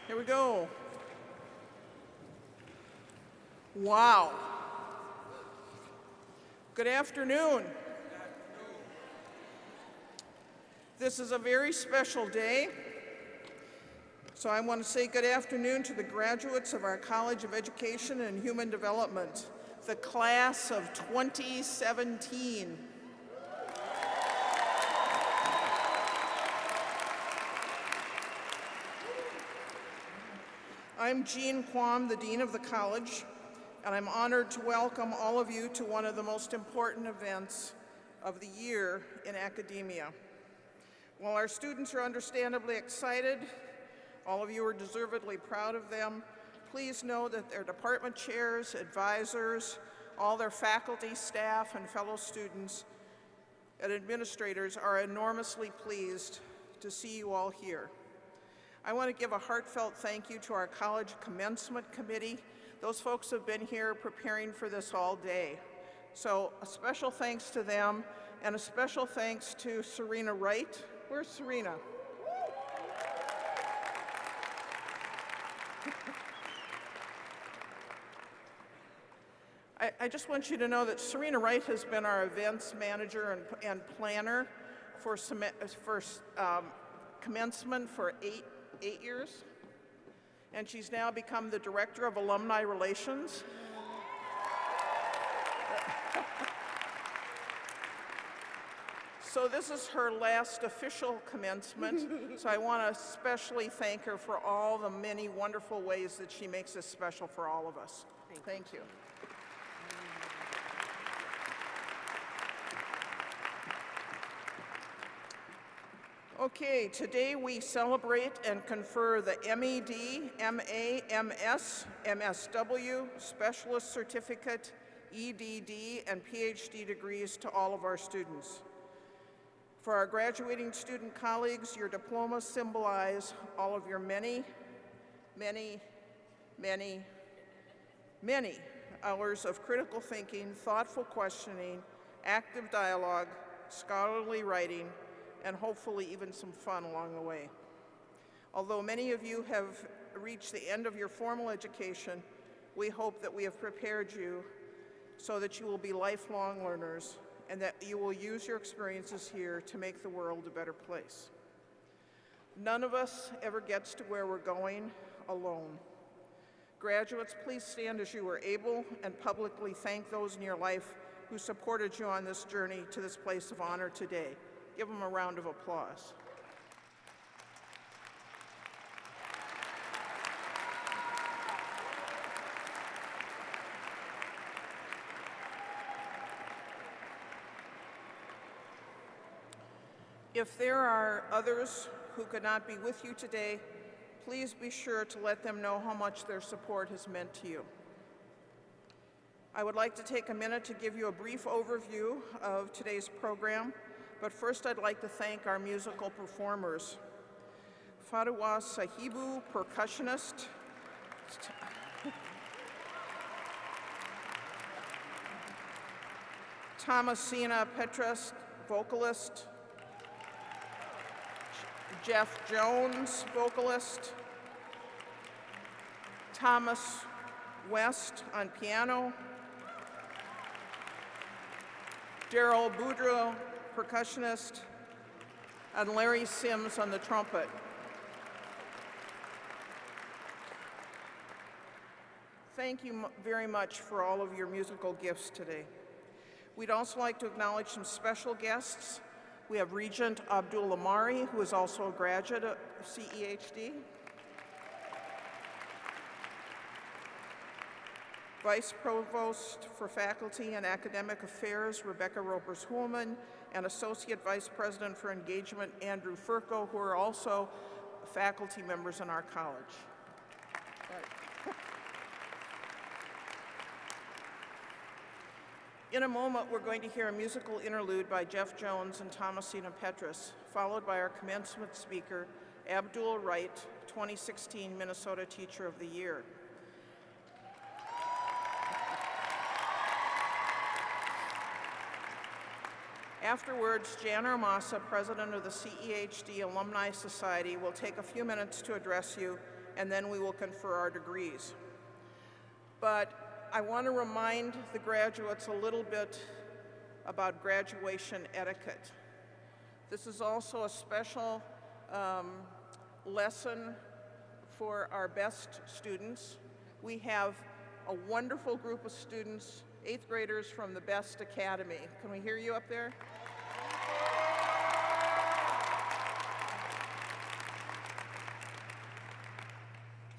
Here we go. Wow. Good afternoon. This is a very special day. So I want to say good afternoon to the graduates of our College of Education and Human Development, the class of 2017. I'm Jean Quam, the Dean of the College, and I'm honored to welcome all of you to one of the most important events of the year in academia. While our students are understandably excited, all of you are deservedly proud of them. Please know that their department chairs, advisors, all their faculty, staff, and fellow students and administrators are enormously pleased to see you all here. I want to give a heartfelt thank you to our college commencement committee. Those folks have been here preparing for this all day. So a special thanks to them, and a special thanks to Serena Wright. Where's Serena? I just want you to know that Serena Wright has been our events manager and planner for commencement for eight years, and she's now become the director of alumni relations. So this is her last official commencement, so I want to especially thank her for all the many wonderful ways that she makes this special for all of us. Thank you. Okay, today we celebrate and confer the MED, MA, MS, MSW, Specialist Certificate, EDD, and PhD degrees to all of our students. For our graduating student colleagues, your diplomas symbolize all of your many, many, many, many hours of critical thinking, thoughtful questioning, active dialogue, scholarly writing, and hopefully even some fun along the way. Although many of you have reached the end of your formal education, We hope that we have prepared you so that you will be lifelong learners and that you will use your experiences here to make the world a better place. None of us ever gets to where we're going alone. Graduates, please stand as you are able and publicly thank those in your life who supported you on this journey to this place of honor today. Give them a round of applause. If there are others who could not be with you today, please be sure to let them know how much their support has meant to you. I would like to take a minute to give you a brief overview of today's program, but first I'd like to thank our musical performers. Fadwa Sahibu, percussionist. Thomasina Petras, vocalist. Jeff Jones, vocalist. Thomas West on piano. Daryl Boudreau, percussionist, and Larry Sims on the trumpet. Thank you very much for all of your musical gifts today. We'd also like to acknowledge some special guests. We have Regent Abdul Amari, who is also a graduate of CEHD. Vice Provost for Faculty and Academic Affairs, Rebecca Ropers-Huhlman, and Associate Vice President for Engagement, Andrew Furco, who are also faculty members in our college. Right. In a moment, we're going to hear a musical interlude by Jeff Jones and Thomasina Petras, followed by our commencement speaker, Abdul Wright, 2016 Minnesota Teacher of the Year. Afterwards, Jan Armasa, president of the CEHD Alumni Society, will take a few minutes to address you, and then we will confer our degrees. But I want to remind the graduates a little bit about graduation etiquette. This is also a special lesson for our best students. We have a wonderful group of students, 8th graders from the Best Academy. Can we hear you up there?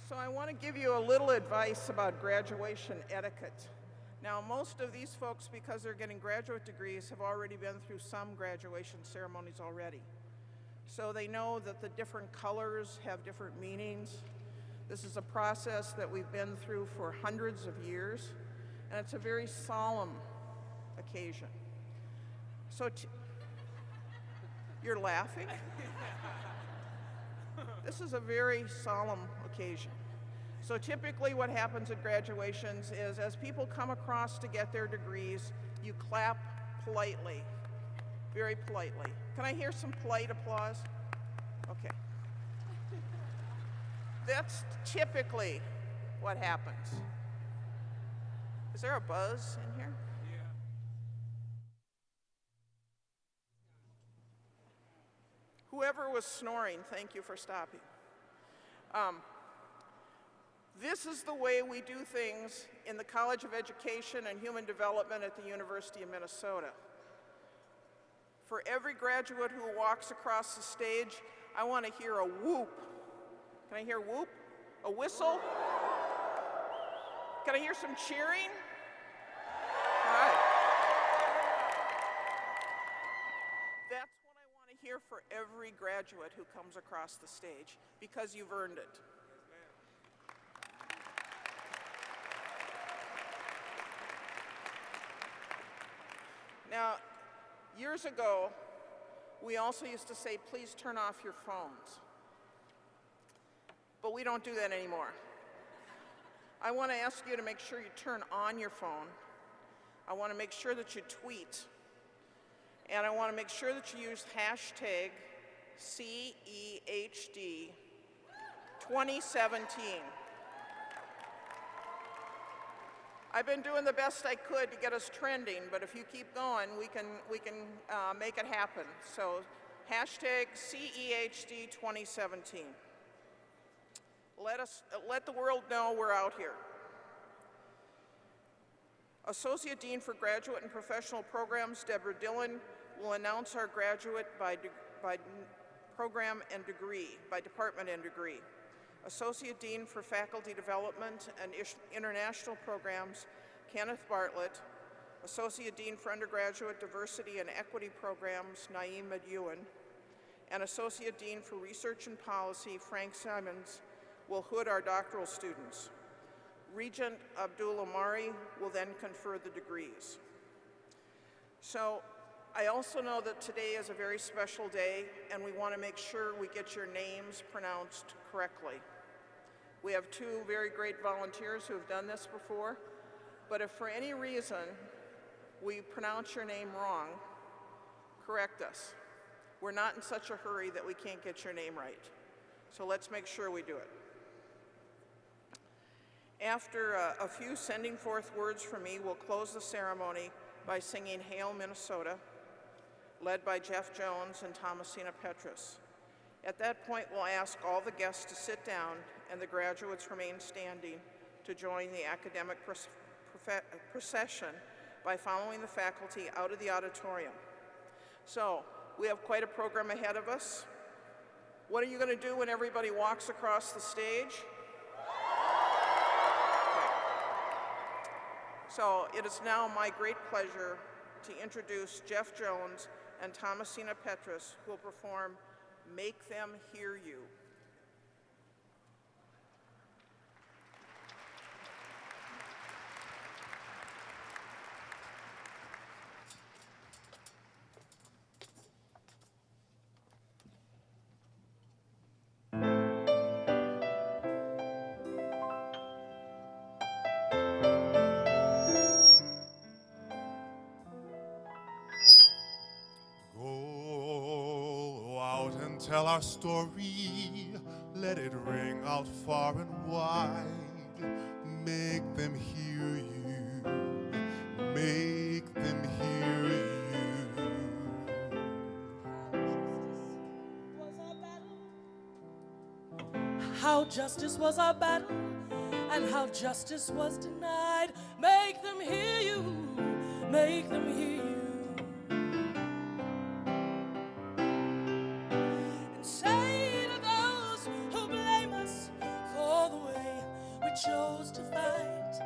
So I want to give you a little advice about graduation etiquette. Now, most of these folks, because they're getting graduate degrees, have already been through some graduation ceremonies already. So they know that the different colors have different meanings. This is a process that we've been through for hundreds of years, and it's a very solemn occasion. So you're laughing? This is a very solemn occasion. So typically what happens at graduations is as people come across to get their degrees, you clap politely, very politely. Can I hear some polite applause? Okay. That's typically what happens. Is there a buzz in here? Whoever was snoring, thank you for stopping. This is the way we do things in the College of Education and Human Development at the University of Minnesota. For every graduate who walks across the stage, I want to hear a whoop. Can I hear whoop? A whistle? Can I hear some cheering? All right. That's what I want to hear for every graduate who comes across the stage, because you've earned it. Now, years ago, we also used to say, please turn off your phones. But we don't do that anymore. I want to ask you to make sure you turn on your phone. I want to make sure that you tweet. And I want to make sure that you use hashtag CEHD 2017. I've been doing the best I could to get us trending, but if you keep going, we can make it happen. So hashtag CEHD 2017. Let the world know we're out here. Associate Dean for Graduate and Professional Programs, Deborah Dillon, will announce our graduate by program and degree, by department and degree. Associate Dean for Faculty Development and International Programs, Kenneth Bartlett. Associate Dean for Undergraduate Diversity and Equity Programs, Naeem Medeuin. And Associate Dean for Research and Policy, Frank Simons, will hood our doctoral students. Regent Abdul Omari will then confer the degrees. So I also know that today is a very special day, and we want to make sure we get your names pronounced correctly. We have two very great volunteers who have done this before, but if for any reason we pronounce your name wrong, correct us. We're not in such a hurry that we can't get your name right. So let's make sure we do it. After a few sending forth words from me, we'll close the ceremony by singing Hail Minnesota, led by Jeff Jones and Thomasina Petrus. At that point, we'll ask all the guests to sit down and the graduates remain standing to join the academic procession by following the faculty out of the auditorium. So, we have quite a program ahead of us. What are you going to do when everybody walks across the stage? So it is now my great pleasure to introduce Jeff Jones and Thomasina Petrus, who will perform Make Them Hear You. Tell our story, let it ring out far and wide. Make them hear you, make them hear you. How justice was our battle, and how justice was denied. Make them hear you, make them hear you. Chose to fight,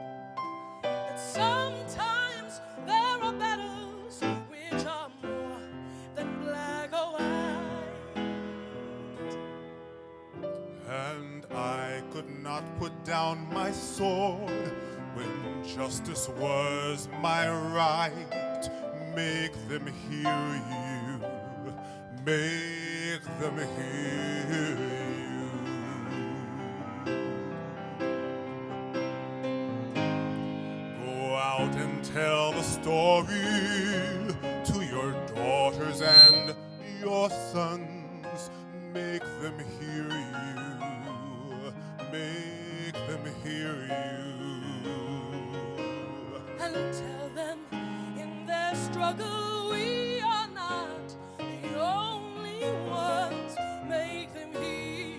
that sometimes there are battles which are more than black or white. And I could not put down my sword when justice was my right. Make them hear you, make them hear you. And tell the story to your daughters and your sons. Make them hear you, make them hear you. And tell them in their struggle we are not the only ones. Make them hear you,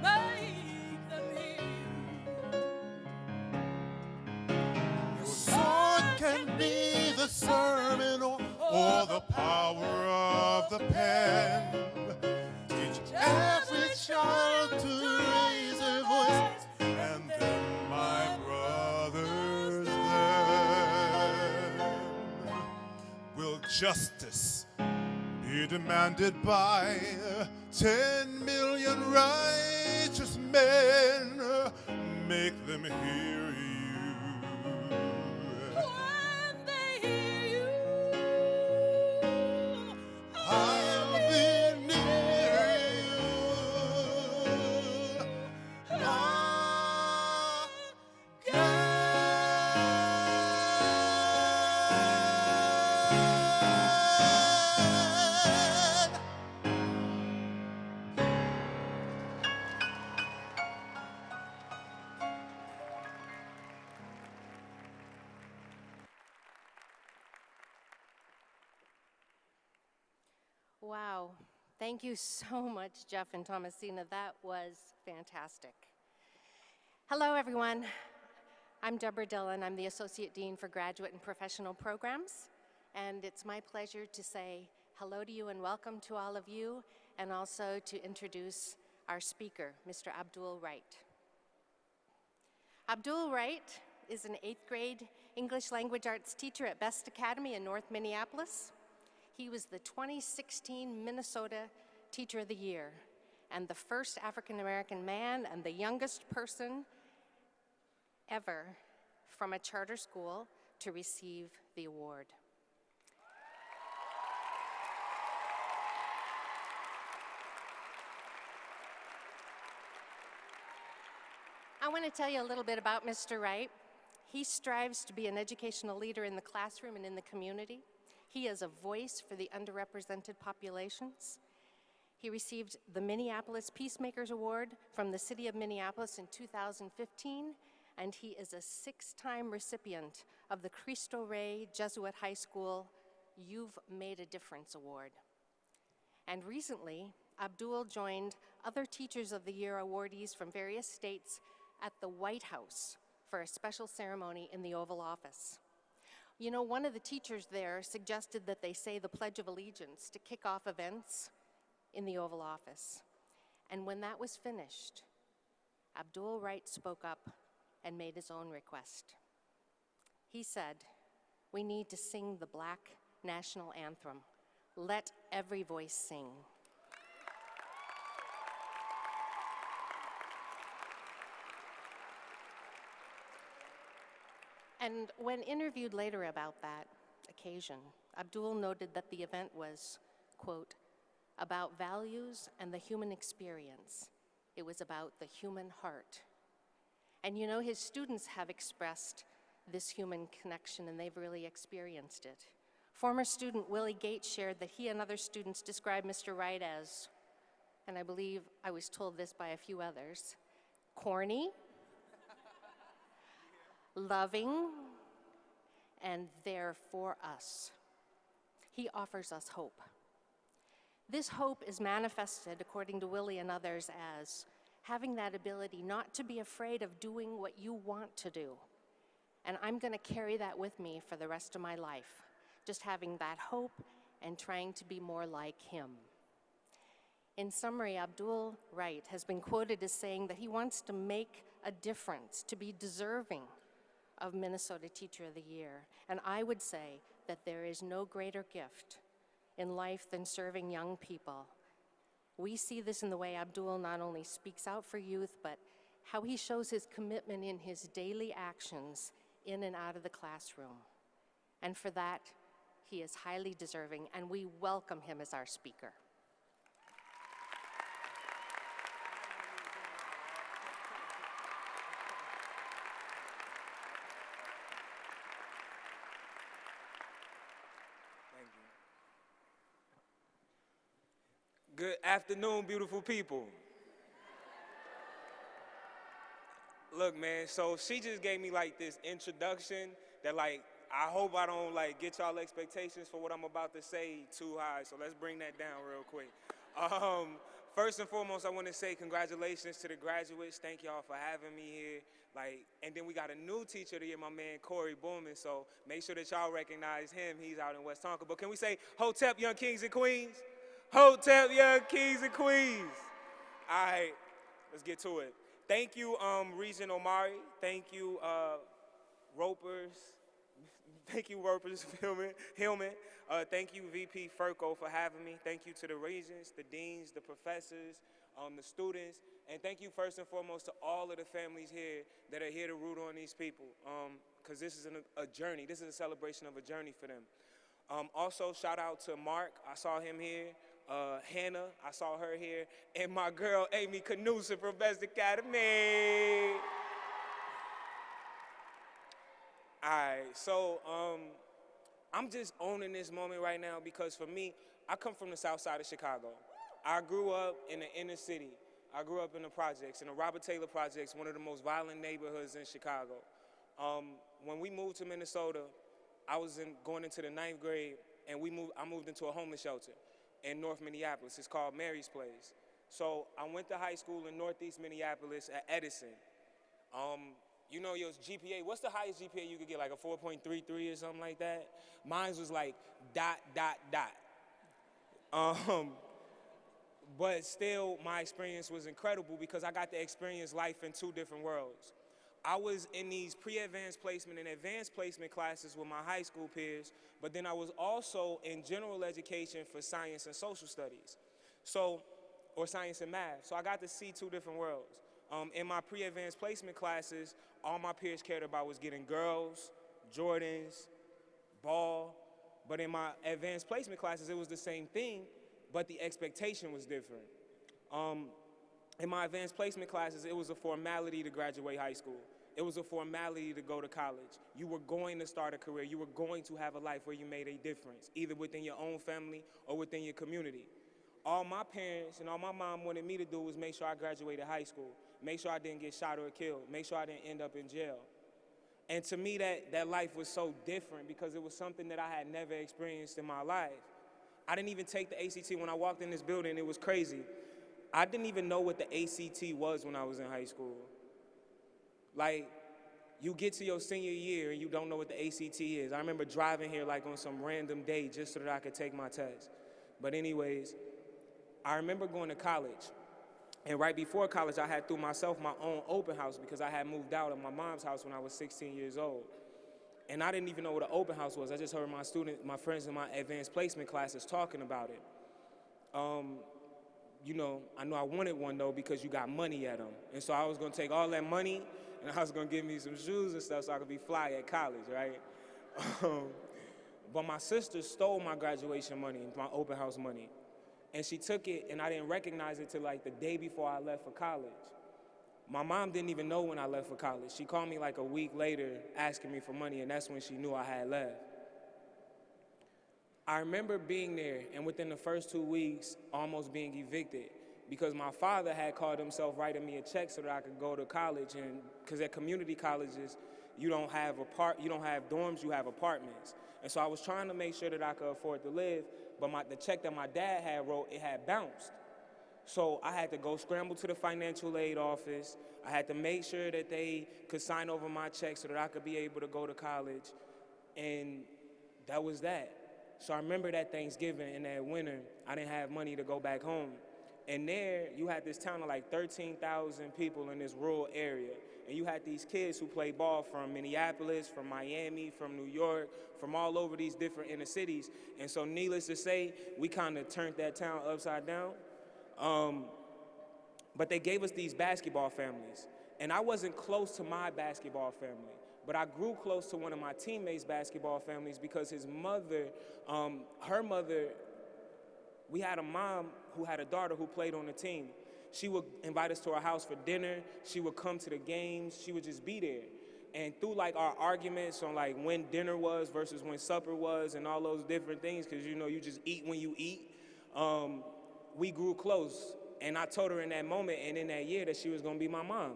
make them hear you. Your sword can be the sermon or the power of the pen. Teach every child to raise their voice, and then, my brothers, then will justice be demanded by 10 million righteous men. Make them hear you. When they hear you, I'll be near you. Wow. Thank you so much, Jeff and Thomasina. That was fantastic. Hello, everyone. I'm Deborah Dillon. I'm the Associate Dean for Graduate and Professional Programs. And it's my pleasure to say hello to you and welcome to all of you, and also to introduce our speaker, Mr. Abdul Wright. Abdul Wright is an 8th grade English language arts teacher at Best Academy in North Minneapolis. He was the 2016 Minnesota Teacher of the Year and the first African-American man and the youngest person ever from a charter school to receive the award. I want to tell you a little bit about Mr. Wright. He strives to be an educational leader in the classroom and in the community. He is a voice for the underrepresented populations. He received the Minneapolis Peacemakers Award from the City of Minneapolis in 2015, and he is a 6-time recipient of the Cristo Rey Jesuit High School You've Made a Difference Award. And recently, Abdul joined other Teachers of the Year awardees from various states at the White House for a special ceremony in the Oval Office. You know, one of the teachers there suggested that they say the Pledge of Allegiance to kick off events in the Oval Office. And when that was finished, Abdul Wright spoke up and made his own request. He said, "We need to sing the Black National Anthem. Let every voice sing." And when interviewed later about that occasion, Abdul noted that the event was, quote, about values and the human experience. It was about the human heart. And you know, his students have expressed this human connection and they've really experienced it. Former student Willie Gates shared that he and other students described Mr. Wright as, and I believe I was told this by a few others, corny, loving, and there for us. He offers us hope. This hope is manifested, according to Willie and others, as having that ability not to be afraid of doing what you want to do. And I'm going to carry that with me for the rest of my life, just having that hope and trying to be more like him. In summary, Abdul Wright has been quoted as saying that he wants to make a difference, to be deserving of Minnesota Teacher of the Year. And I would say that there is no greater gift in life than serving young people. We see this in the way Abdul not only speaks out for youth, but how he shows his commitment in his daily actions in and out of the classroom. And for that, he is highly deserving, and we welcome him as our speaker. Good afternoon, beautiful people. Look, man, so she just gave me like this introduction that like, I hope I don't like get y'all expectations for what I'm about to say too high, so let's bring that down real quick. First and foremost, I want to say congratulations to the graduates. Thank y'all for having me here. And then we got a new Teacher of the Year, my man Corey Bowman, so make sure that y'all recognize him. He's out in West Tonka. But can we say Hotep, young kings and queens? Hotep, young kings and queens. All right, let's get to it. Thank you, Regent Omari. Thank you, Ropers. Thank you, Ropers Hillman. Thank you, VP Furco, for having me. Thank you to the regents, the deans, the professors, the students, and thank you first and foremost to all of the families here that are here to root on these people, because this is a journey. This is a celebration of a journey for them. Also, shout out to Mark. I saw him here. Hannah, I saw her here, and my girl Amy Canusa from Best Academy. All right, so I'm just owning this moment right now because for me, I come from the south side of Chicago. I grew up in the inner city. I grew up in the projects, in the Robert Taylor Projects, one of the most violent neighborhoods in Chicago. When we moved to Minnesota, I was going into the 9th grade, and I moved into a homeless shelter. in North Minneapolis. It's called Mary's Place. So I went to high school in Northeast Minneapolis at Edison. You know your GPA, what's the highest GPA you could get, like a 4.33 or something like that? Mine was like ... But still, my experience was incredible because I got to experience life in two different worlds. I was in these pre-advanced placement and advanced placement classes with my high school peers, but then I was also in general education for science and social studies, or science and math. So I got to see two different worlds. In my pre-advanced placement classes, all my peers cared about was getting girls, Jordans, ball. But in my advanced placement classes, it was the same thing, but the expectation was different. In my advanced placement classes, it was a formality to graduate high school. It was a formality to go to college. You were going to start a career. You were going to have a life where you made a difference, either within your own family or within your community. All my parents and all my mom wanted me to do was make sure I graduated high school, make sure I didn't get shot or killed, make sure I didn't end up in jail. And to me, that life was so different because it was something that I had never experienced in my life. I didn't even take the ACT. When I walked in this building, it was crazy. I didn't even know what the ACT was when I was in high school. Like, you get to your senior year and you don't know what the ACT is. I remember driving here like on some random day just so that I could take my test. But anyways, I remember going to college. And right before college, I had threw myself my own open house because I had moved out of my mom's house when I was 16 years old. And I didn't even know what an open house was. I just heard my friends in my advanced placement classes talking about it. You know, I know I wanted one though because you got money at them. And so I was gonna take all that money and I was gonna give me some shoes and stuff so I could be fly at college, right? But my sister stole my graduation money, my open house money. And she took it and I didn't recognize it till like the day before I left for college. My mom didn't even know when I left for college. She called me like a week later asking me for money, and that's when she knew I had left. I remember being there and within the first 2 weeks almost being evicted because my father had called himself writing me a check so that I could go to college. And because at community colleges, you don't have dorms, you have apartments. And so I was trying to make sure that I could afford to live, but the check that my dad had wrote, it had bounced. So I had to go scramble to the financial aid office. I had to make sure that they could sign over my check so that I could be able to go to college. And that was that. So I remember that Thanksgiving and that winter, I didn't have money to go back home. And there, you had this town of like 13,000 people in this rural area. And you had these kids who played ball from Minneapolis, from Miami, from New York, from all over these different inner cities. And so needless to say, we kind of turned that town upside down. But they gave us these basketball families. And I wasn't close to my basketball family, but I grew close to one of my teammates' basketball families because his mother, her mother, we had a mom who had a daughter who played on the team. She would invite us to her house for dinner. She would come to the games. She would just be there. And through like our arguments on like when dinner was versus when supper was and all those different things, because you know you just eat when you eat, we grew close. And I told her in that moment and in that year that she was gonna be my mom.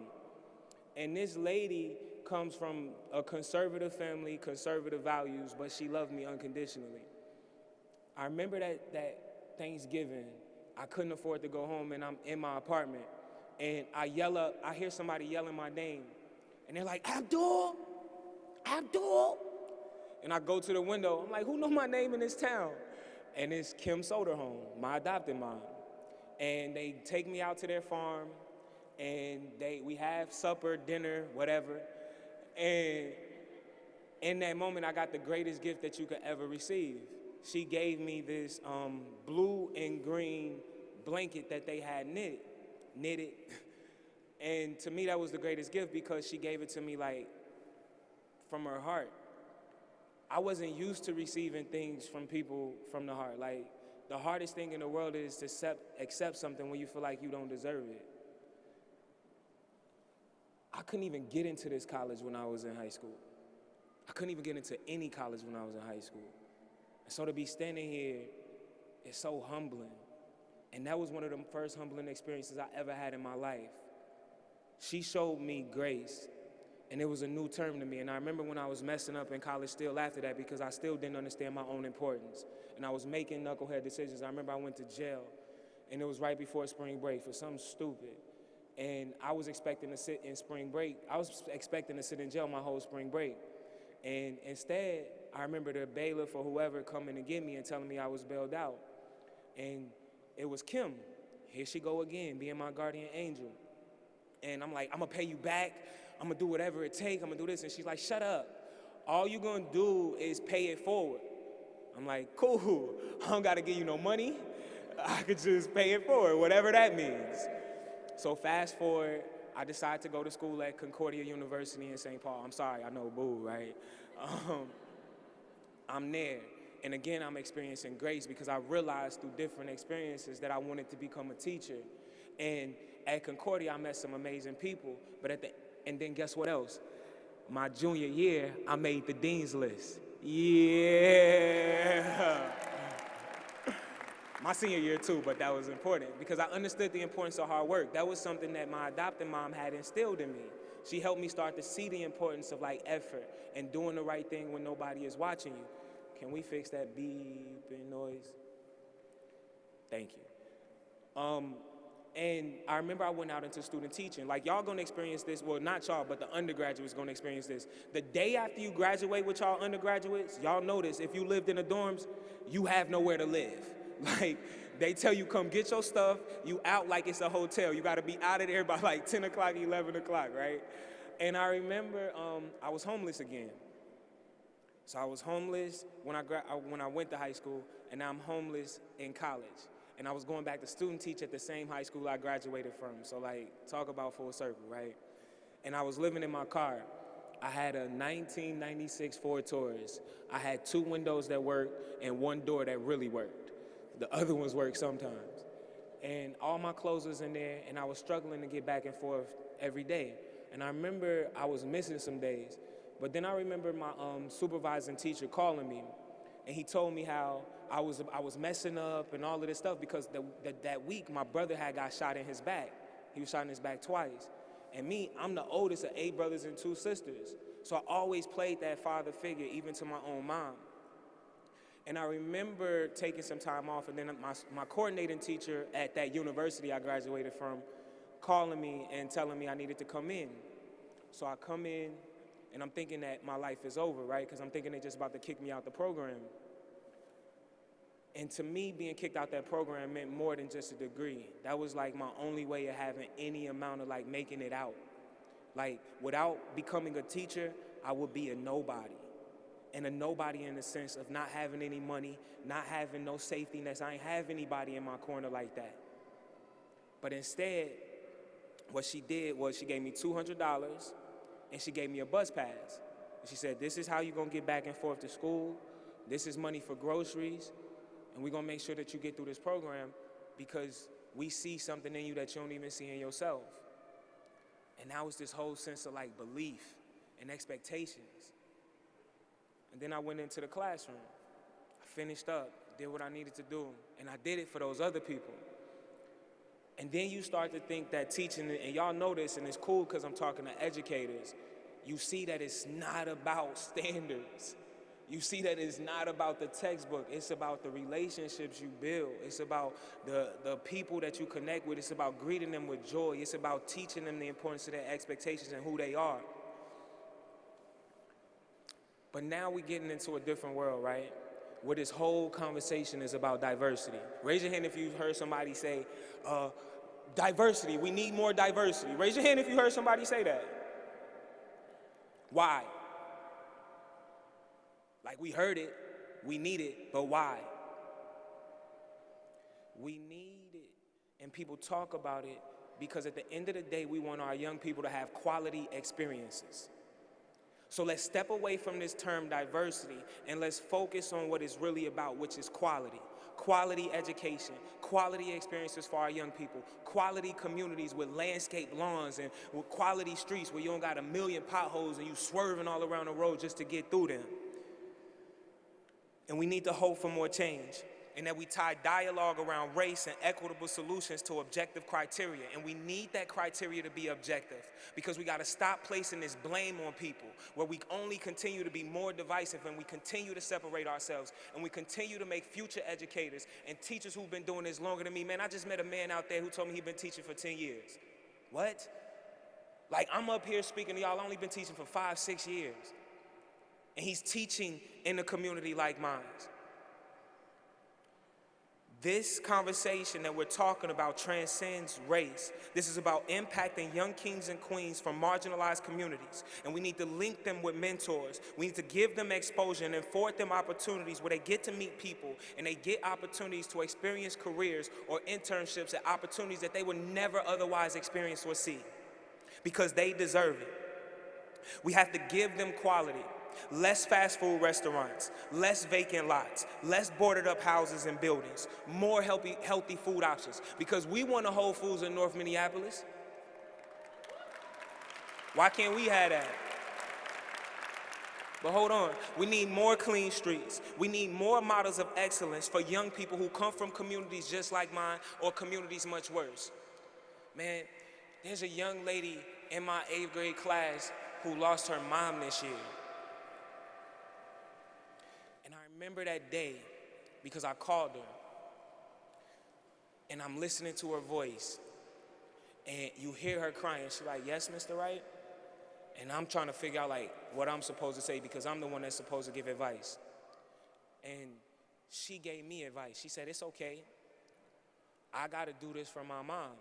And this lady comes from a conservative family, conservative values, but she loved me unconditionally. I remember that Thanksgiving, I couldn't afford to go home and I'm in my apartment. And I hear somebody yelling my name. And they're like, Abdul, Abdul. And I go to the window, I'm like, who know my name in this town? And it's Kim Soderholm, my adopted mom. And they take me out to their farm and we have supper, dinner, whatever. And in that moment, I got the greatest gift that you could ever receive. She gave me this blue and green blanket that they had knitted. And to me, that was the greatest gift because she gave it to me like from her heart. I wasn't used to receiving things from people from the heart. Like, the hardest thing in the world is to accept something when you feel like you don't deserve it. I couldn't even get into this college when I was in high school. I couldn't even get into any college when I was in high school. And so to be standing here is so humbling. And that was one of the first humbling experiences I ever had in my life. She showed me grace. And it was a new term to me. And I remember when I was messing up in college still after that because I still didn't understand my own importance. And I was making knucklehead decisions. I remember I went to jail, and it was right before spring break for something stupid. And I was expecting to sit in spring break. I was expecting to sit in jail my whole spring break. And instead, I remember the bailiff or whoever coming to get me and telling me I was bailed out. And it was Kim. Here she go again, being my guardian angel. And I'm like, I'm gonna pay you back. I'm gonna do whatever it takes. I'm gonna do this. And she's like, shut up. All you gonna do is pay it forward. I'm like, cool. I don't gotta give you no money. I could just pay it forward, whatever that means. So fast forward, I decided to go to school at Concordia University in St. Paul. I'm sorry, I know, boo, right? I'm there. And again, I'm experiencing grace because I realized through different experiences that I wanted to become a teacher. And at Concordia, I met some amazing people. And then guess what else? My junior year, I made the dean's list. Yeah. My senior year too, but that was important because I understood the importance of hard work. That was something that my adopted mom had instilled in me. She helped me start to see the importance of like effort and doing the right thing when nobody is watching you. Can we fix that beeping noise? Thank you. And I remember I went out into student teaching. Like, y'all gonna experience this, well, not y'all, but the undergraduates gonna experience this. The day after you graduate with y'all undergraduates, y'all notice if you lived in the dorms, you have nowhere to live. Like, they tell you, come get your stuff, you out like it's a hotel. You gotta be out of there by like 10 o'clock, 11 o'clock, right? And I remember I was homeless again. So I was homeless when I went to high school, and now I'm homeless in college. And I was going back to student teach at the same high school I graduated from. So like, talk about full circle, right? And I was living in my car. I had a 1996 Ford Taurus. I had 2 windows that worked and 1 door that really worked. The other ones worked sometimes. And all my clothes was in there, and I was struggling to get back and forth every day. And I remember I was missing some days. But then I remember my supervising teacher calling me, and he told me how I was messing up and all of this stuff because that week my brother had got shot in his back. He was shot in his back twice. And me, I'm the oldest of 8 brothers and 2 sisters. So I always played that father figure, even to my own mom. And I remember taking some time off, and then my coordinating teacher at that university I graduated from calling me and telling me I needed to come in. So I come in, and I'm thinking that my life is over, right? Because I'm thinking they're just about to kick me out the program. And to me, being kicked out that program meant more than just a degree. That was like my only way of having any amount of like making it out. Like, without becoming a teacher, I would be a nobody. And a nobody in the sense of not having any money, not having no safety nets. I ain't have anybody in my corner like that. But instead, what she did was she gave me $200 and she gave me a bus pass. And she said, this is how you're gonna get back and forth to school. This is money for groceries. And we're gonna make sure that you get through this program because we see something in you that you don't even see in yourself. And now it's this whole sense of like belief and expectations. And then I went into the classroom. I finished up, did what I needed to do, and I did it for those other people. And then you start to think that teaching, and y'all know this, and it's cool because I'm talking to educators, you see that it's not about standards. You see that it's not about the textbook. It's about the relationships you build. It's about the people that you connect with. It's about greeting them with joy. It's about teaching them the importance of their expectations and who they are. But now we're getting into a different world, right? Where this whole conversation is about diversity. Raise your hand if you've heard somebody say, diversity, we need more diversity. Raise your hand if you heard somebody say that. Why? Like, we heard it, we need it, but why? We need it, and people talk about it because at the end of the day, we want our young people to have quality experiences. So let's step away from this term diversity and let's focus on what it's really about, which is quality. Quality education, quality experiences for our young people, quality communities with landscape lawns and with quality streets where you don't got a million potholes and you swerving all around the road just to get through them. And we need to hope for more change. and that we tie dialogue around race and equitable solutions to objective criteria. And we need that criteria to be objective, because we got to stop placing this blame on people, where we only continue to be more divisive and we continue to separate ourselves, and we continue to make future educators and teachers who've been doing this longer than me. Man, I just met a man out there who told me he'd been teaching for 10 years. What? Like, I'm up here speaking to y'all, I've only been teaching for 5-6 years. And he's teaching in a community like mine. This conversation that we're talking about transcends race. This is about impacting young kings and queens from marginalized communities. And we need to link them with mentors. We need to give them exposure and afford them opportunities where they get to meet people and they get opportunities to experience careers or internships and opportunities that they would never otherwise experience or see, because they deserve it. We have to give them quality. Less fast food restaurants, less vacant lots, less boarded up houses and buildings, more healthy food options, because we want a Whole Foods in North Minneapolis. Why can't we have that? But hold on, we need more clean streets. We need more models of excellence for young people who come from communities just like mine or communities much worse. Man, there's a young lady in my 8th grade class who lost her mom this year. And I remember that day because I called her and I'm listening to her voice and you hear her crying. She's like, "Yes, Mr. Wright?" And I'm trying to figure out like what I'm supposed to say, because I'm the one that's supposed to give advice. And she gave me advice. She said, "It's okay. I got to do this for my mom.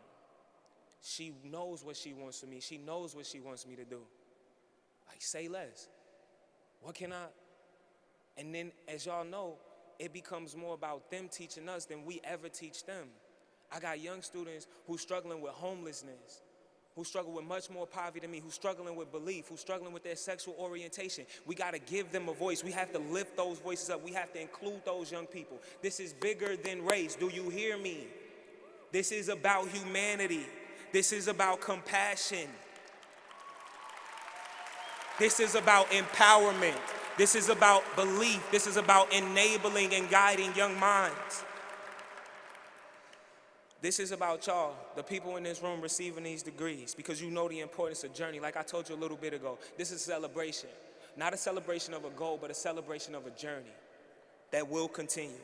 She knows what she wants from me. She knows what she wants me to do. Like, say less. What can I?" And then, as y'all know, it becomes more about them teaching us than we ever teach them. I got young students who's struggling with homelessness, who struggle with much more poverty than me, who's struggling with belief, who's struggling with their sexual orientation. We gotta give them a voice. We have to lift those voices up. We have to include those young people. This is bigger than race. Do you hear me? This is about humanity. This is about compassion. This is about empowerment. This is about belief. This is about enabling and guiding young minds. This is about y'all, the people in this room receiving these degrees, because you know the importance of journey. Like I told you a little bit ago, this is a celebration. Not a celebration of a goal, but a celebration of a journey that will continue.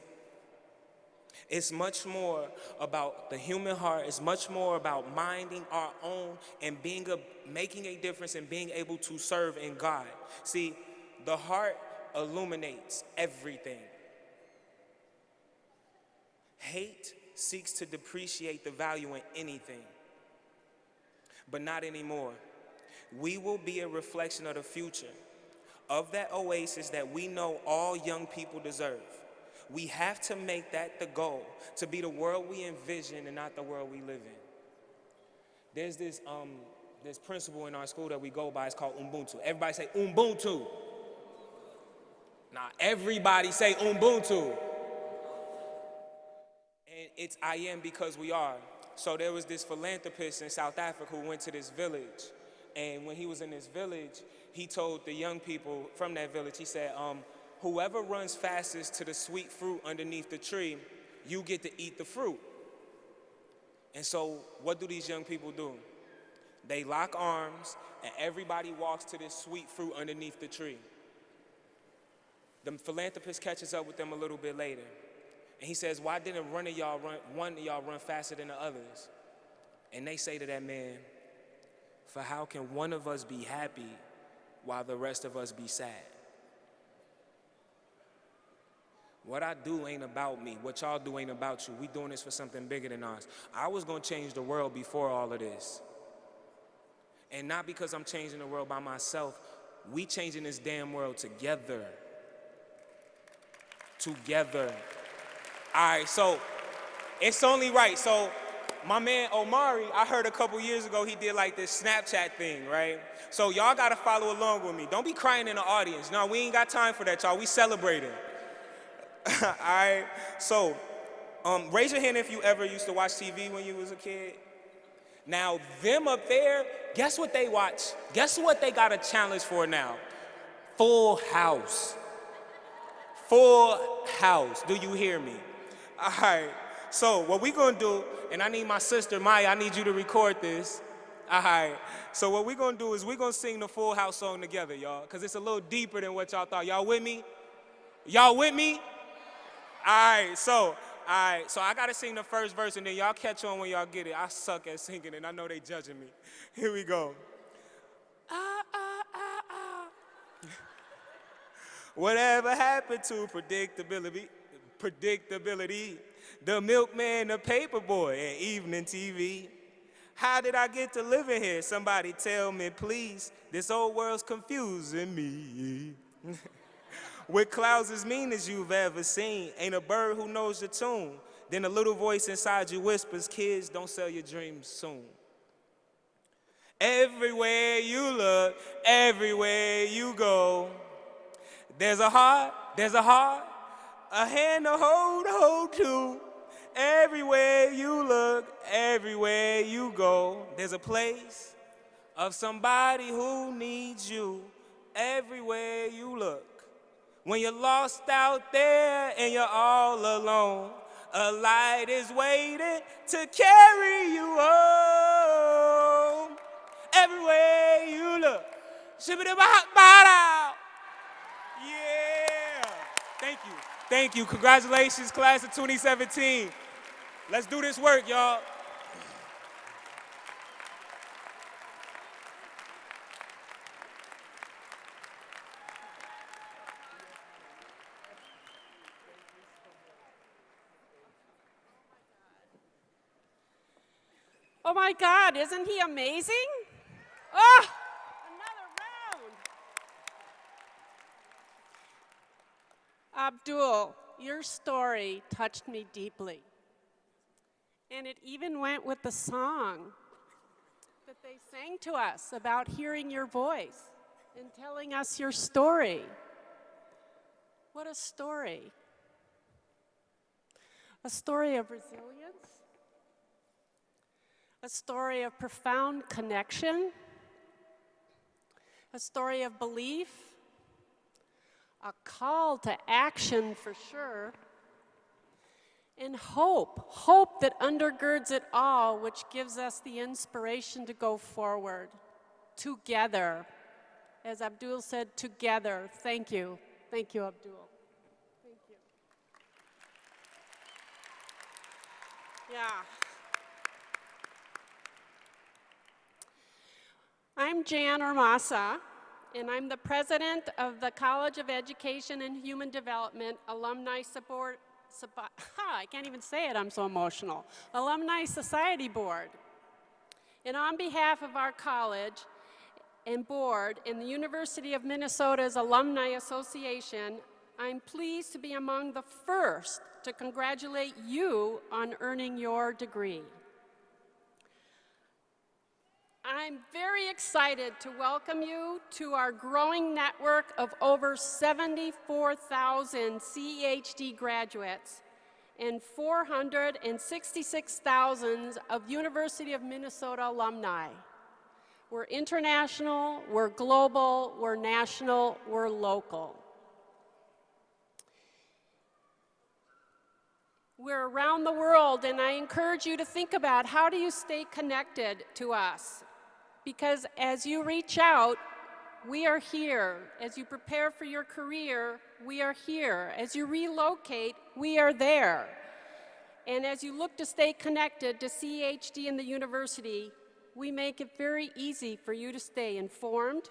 It's much more about the human heart. It's much more about minding our own and making a difference and being able to serve in God. See, the heart illuminates everything. Hate seeks to depreciate the value in anything, but not anymore. We will be a reflection of the future, of that oasis that we know all young people deserve. We have to make that the goal, to be the world we envision and not the world we live in. There's this principle in our school that we go by. It's called Ubuntu. Everybody say Ubuntu. Now, everybody say Ubuntu. And it's I am because we are. So there was this philanthropist in South Africa who went to this village. And when he was in this village, he told the young people from that village, he said, whoever runs fastest to the sweet fruit underneath the tree, you get to eat the fruit. And so what do these young people do? They lock arms and everybody walks to this sweet fruit underneath the tree. The philanthropist catches up with them a little bit later. And he says, why didn't one of y'all run faster than the others? And they say to that man, for how can one of us be happy while the rest of us be sad? What I do ain't about me. What y'all do ain't about you. We doing this for something bigger than ours. I was gonna change the world before all of this. And not because I'm changing the world by myself. We changing this damn world together. Together. All right, so it's only right. So my man Omari, I heard a couple years ago he did like this Snapchat thing, right? So y'all gotta follow along with me. Don't be crying in the audience. No, we ain't got time for that, y'all. We celebrating. All right, so raise your hand if you ever used to watch TV when you was a kid. Now, them up there, guess what they watch? Guess what they got a challenge for now? Full House. Full House, do you hear me? All right. So what we gonna do, and I need my sister Maya, I need you to record this. All right. So what we gonna do is we gonna sing the Full House song together, y'all, because it's a little deeper than what y'all thought. Y'all with me? Y'all with me? All right. So I gotta sing the first verse, and then y'all catch on when y'all get it. I suck at singing, and I know they judging me. Here we go. Whatever happened to predictability? The milkman, the paperboy, and evening TV. How did I get to living here? Somebody tell me, please. This old world's confusing me. With clouds as mean as you've ever seen. Ain't a bird who knows the tune. Then a little voice inside you whispers, kids, don't sell your dreams soon. Everywhere you look, everywhere you go, there's a heart, a hand to hold to. Everywhere you look, everywhere you go, there's a place of somebody who needs you. Everywhere you look. When you're lost out there and you're all alone, a light is waiting to carry you home. Everywhere you look. Shibbidi-bop-bop-dow. Yeah. Thank you. Congratulations, class of 2017. Let's do this work, y'all. Oh my God, isn't he amazing? Oh, another round. Abdul, your story touched me deeply. And it even went with the song that they sang to us about hearing your voice and telling us your story. What a story. A story of resilience. A story of profound connection, a story of belief, a call to action for sure, and hope that undergirds it all, which gives us the inspiration to go forward together. As Abdul said, together. Thank you. Thank you, Abdul. Thank you. Yeah. I'm Jan Ormasa, and I'm the president of the College of Education and Human Development Alumni Support, I can't even say it, I'm so emotional, Alumni Society Board. And on behalf of our college and board and the University of Minnesota's Alumni Association, I'm pleased to be among the first to congratulate you on earning your degree. I'm very excited to welcome you to our growing network of over 74,000 CEHD graduates and 466,000 of University of Minnesota alumni. We're international, we're global, we're national, we're local. We're around the world, and I encourage you to think about how do you stay connected to us? Because as you reach out, we are here. As you prepare for your career, we are here. As you relocate, we are there. And as you look to stay connected to CEHD and the university, we make it very easy for you to stay informed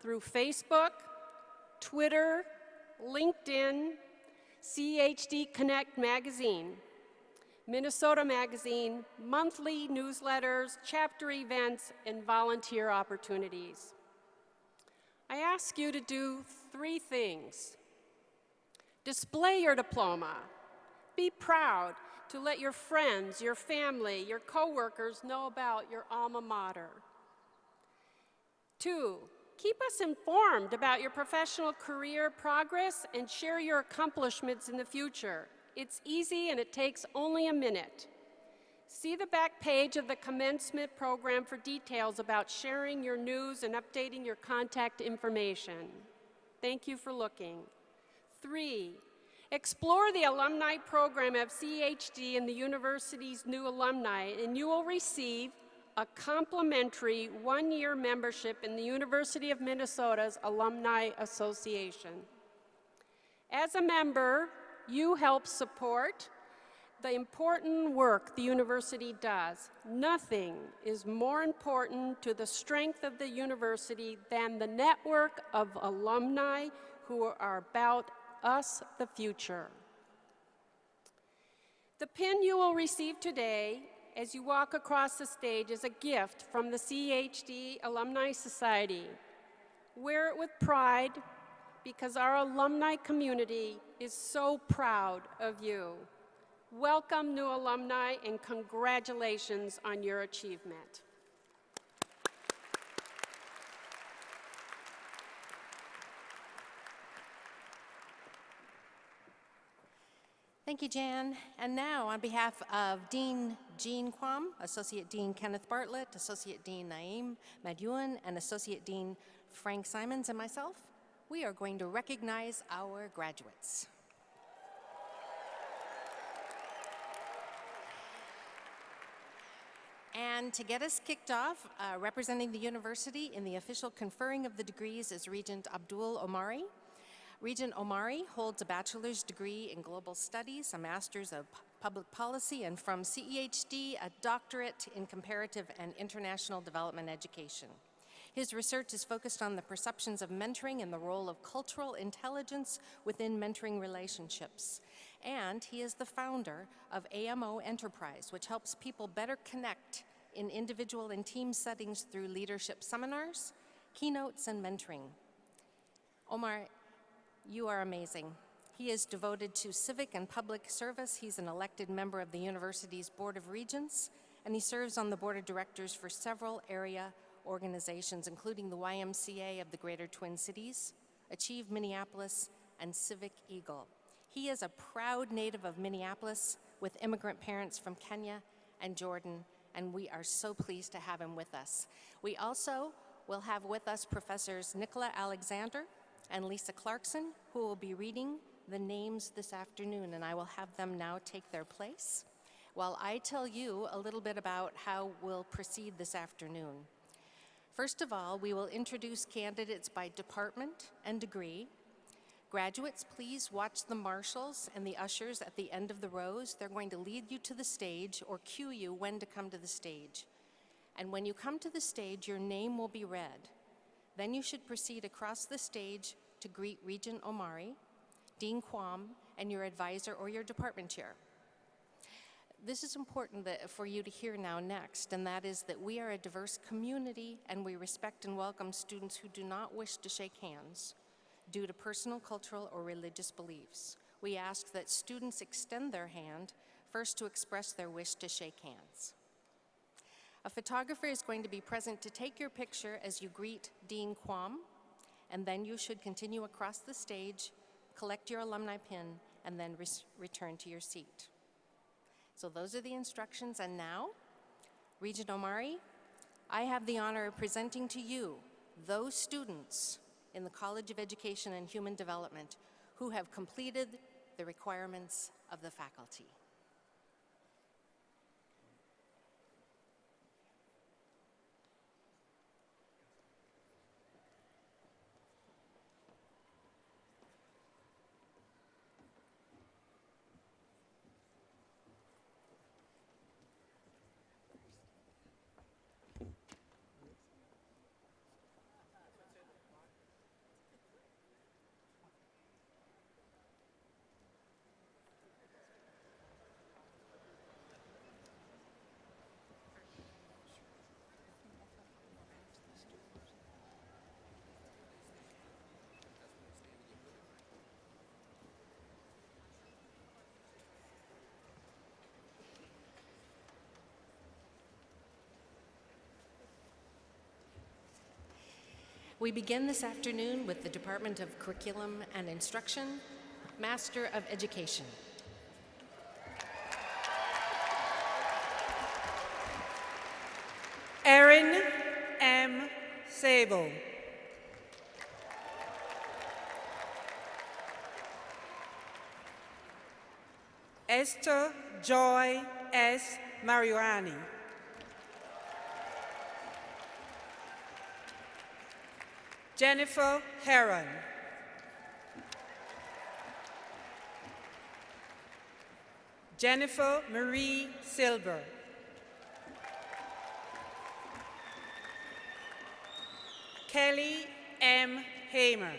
through Facebook, Twitter, LinkedIn, CEHD Connect magazine, Minnesota Magazine, monthly newsletters, chapter events, and volunteer opportunities. I ask you to do 3 things. Display your diploma. Be proud to let your friends, your family, your coworkers know about your alma mater. 2, keep us informed about your professional career progress and share your accomplishments in the future. It's easy and it takes only a minute. See the back page of the Commencement program for details about sharing your news and updating your contact information. Thank you for looking. 3, Explore the alumni program of CEHD and the university's new alumni, and you will receive a complimentary one-year membership in the University of Minnesota's Alumni Association. As a member, you help support the important work the university does. Nothing is more important to the strength of the university than the network of alumni who are about us, the future. The pin you will receive today as you walk across the stage is a gift from the CEHD Alumni Society. Wear it with pride because our alumni community is so proud of you. Welcome, new alumni, and congratulations on your achievement. Thank you, Jan. And now, on behalf of Dean Jean Quam, Associate Dean Kenneth Bartlett, Associate Dean Naeem Madyun, and Associate Dean Frank Simons, and myself, we are going to recognize our graduates. And to get us kicked off, representing the university in the official conferring of the degrees is Regent Abdul Omari. Regent Omari holds a bachelor's degree in global studies, a master's of public policy, and from CEHD, a doctorate in comparative and international development education. His research is focused on the perceptions of mentoring and the role of cultural intelligence within mentoring relationships. And he is the founder of AMO Enterprise, which helps people better connect in individual and team settings through leadership seminars, keynotes, and mentoring. Omar, you are amazing. He is devoted to civic and public service. He's an elected member of the university's Board of Regents, and he serves on the board of directors for several area organizations, including the YMCA of the Greater Twin Cities, Achieve Minneapolis, and Civic Eagle. He is a proud native of Minneapolis with immigrant parents from Kenya and Jordan, and we are so pleased to have him with us. We also will have with us Professors Nicola Alexander and Lisa Clarkson, who will be reading the names this afternoon, and I will have them now take their place while I tell you a little bit about how we'll proceed this afternoon. First of all, we will introduce candidates by department and degree. Graduates, please watch the marshals and the ushers at the end of the rows. They're going to lead you to the stage or cue you when to come to the stage. And when you come to the stage, your name will be read. Then you should proceed across the stage to greet Regent Omari, Dean Quam, and your advisor or your department chair. This is important for you to hear now next, and that is that we are a diverse community and we respect and welcome students who do not wish to shake hands due to personal, cultural, or religious beliefs. We ask that students extend their hand first to express their wish to shake hands. A photographer is going to be present to take your picture as you greet Dean Quam, and then you should continue across the stage, collect your alumni pin, and then return to your seat. So those are the instructions, and now, Regent Omari, I have the honor of presenting to you those students in the College of Education and Human Development who have completed the requirements of the faculty. We begin this afternoon with the Department of Curriculum and Instruction, Master of Education. Erin M. Sable. Esther Joy S. Mariani. Jennifer Heron. Jennifer Marie Silber. Kelly M. Hamer.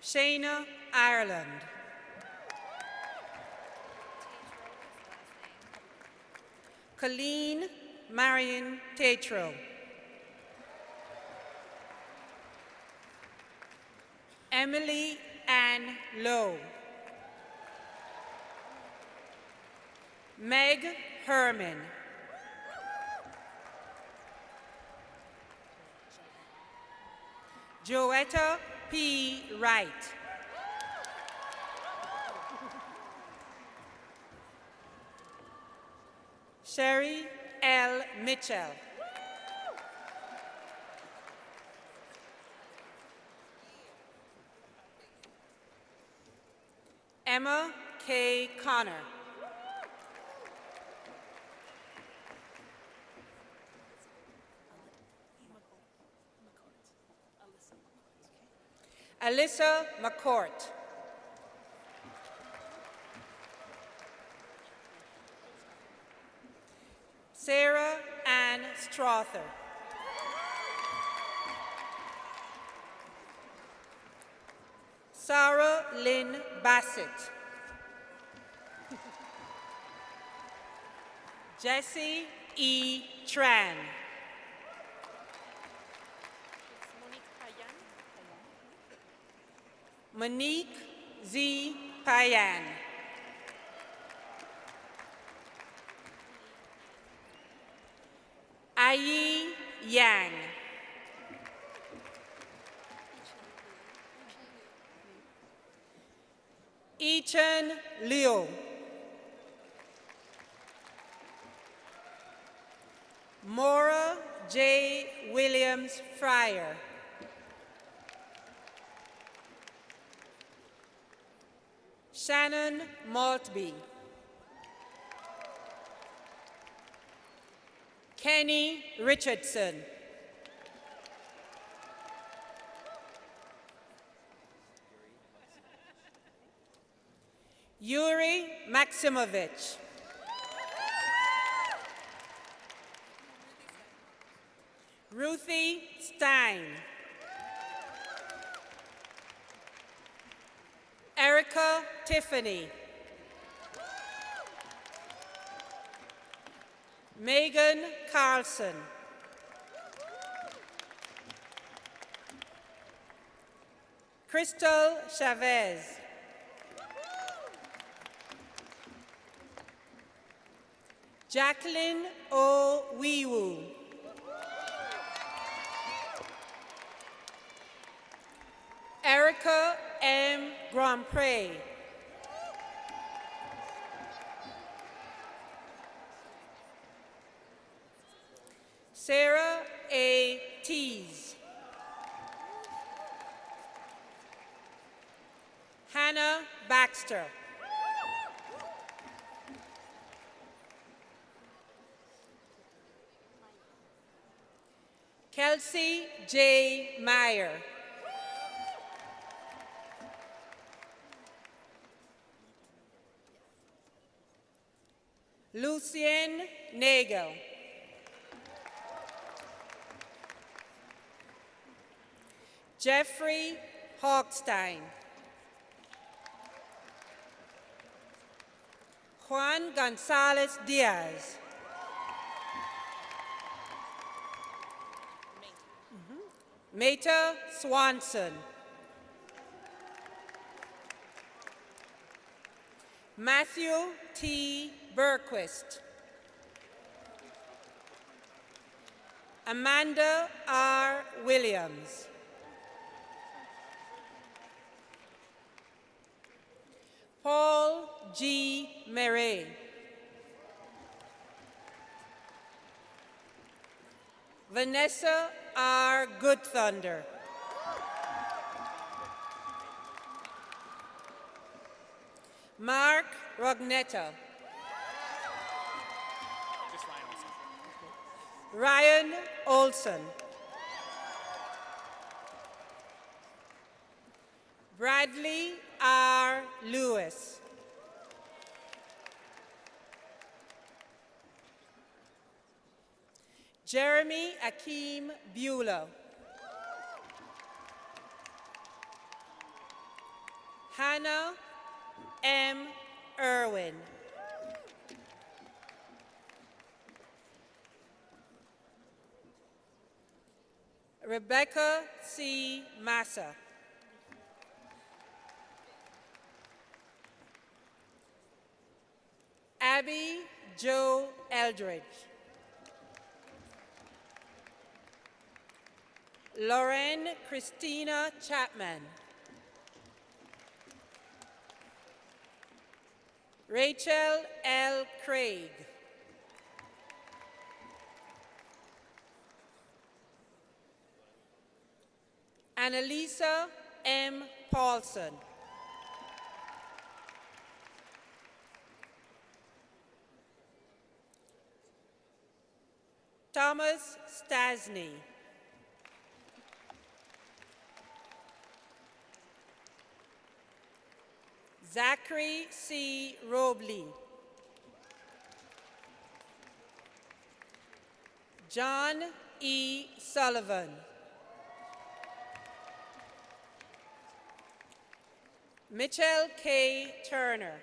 Shayna Ireland. Colleen Marion Tatro. Emily Ann Lowe. Meg Herman. Joetta P. Wright. Sherry L. Mitchell. Emma K. Connor. Alyssa McCourt. Sarah Ann Strother. Sarah Lynn Bassett. Jessie E. Tran. Monique Z. Payan. Ai Yang. Echen Liu. Maura J. Williams Fryer. Shannon Maltby. Kenny Richardson. Yuri Maximovich. Ruthie Stein. Erica Tiffany. Megan Carlson. Crystal Chavez. Jacqueline O. Weewu. Erica M. Grandpré. Sarah A. Tees. Hannah Baxter. Kelsey J. Meyer. Lucien Nagel. Jeffrey Hogstein. Juan Gonzalez Diaz. Meta Swanson. Matthew T. Berquist. Amanda R. Williams. Paul G. Murray. Vanessa R. Goodthunder. Mark Rognetta. Ryan Olson. Bradley R. Lewis. Jeremy Akeem Bueller. Hannah M. Irwin. Rebecca C. Massa. Abby Joe Eldridge. Lauren Christina Chapman. Rachel L. Craig. Annalisa M. Paulson. Thomas Stasny. Zachary C. Robley. John E. Sullivan. Mitchell K. Turner.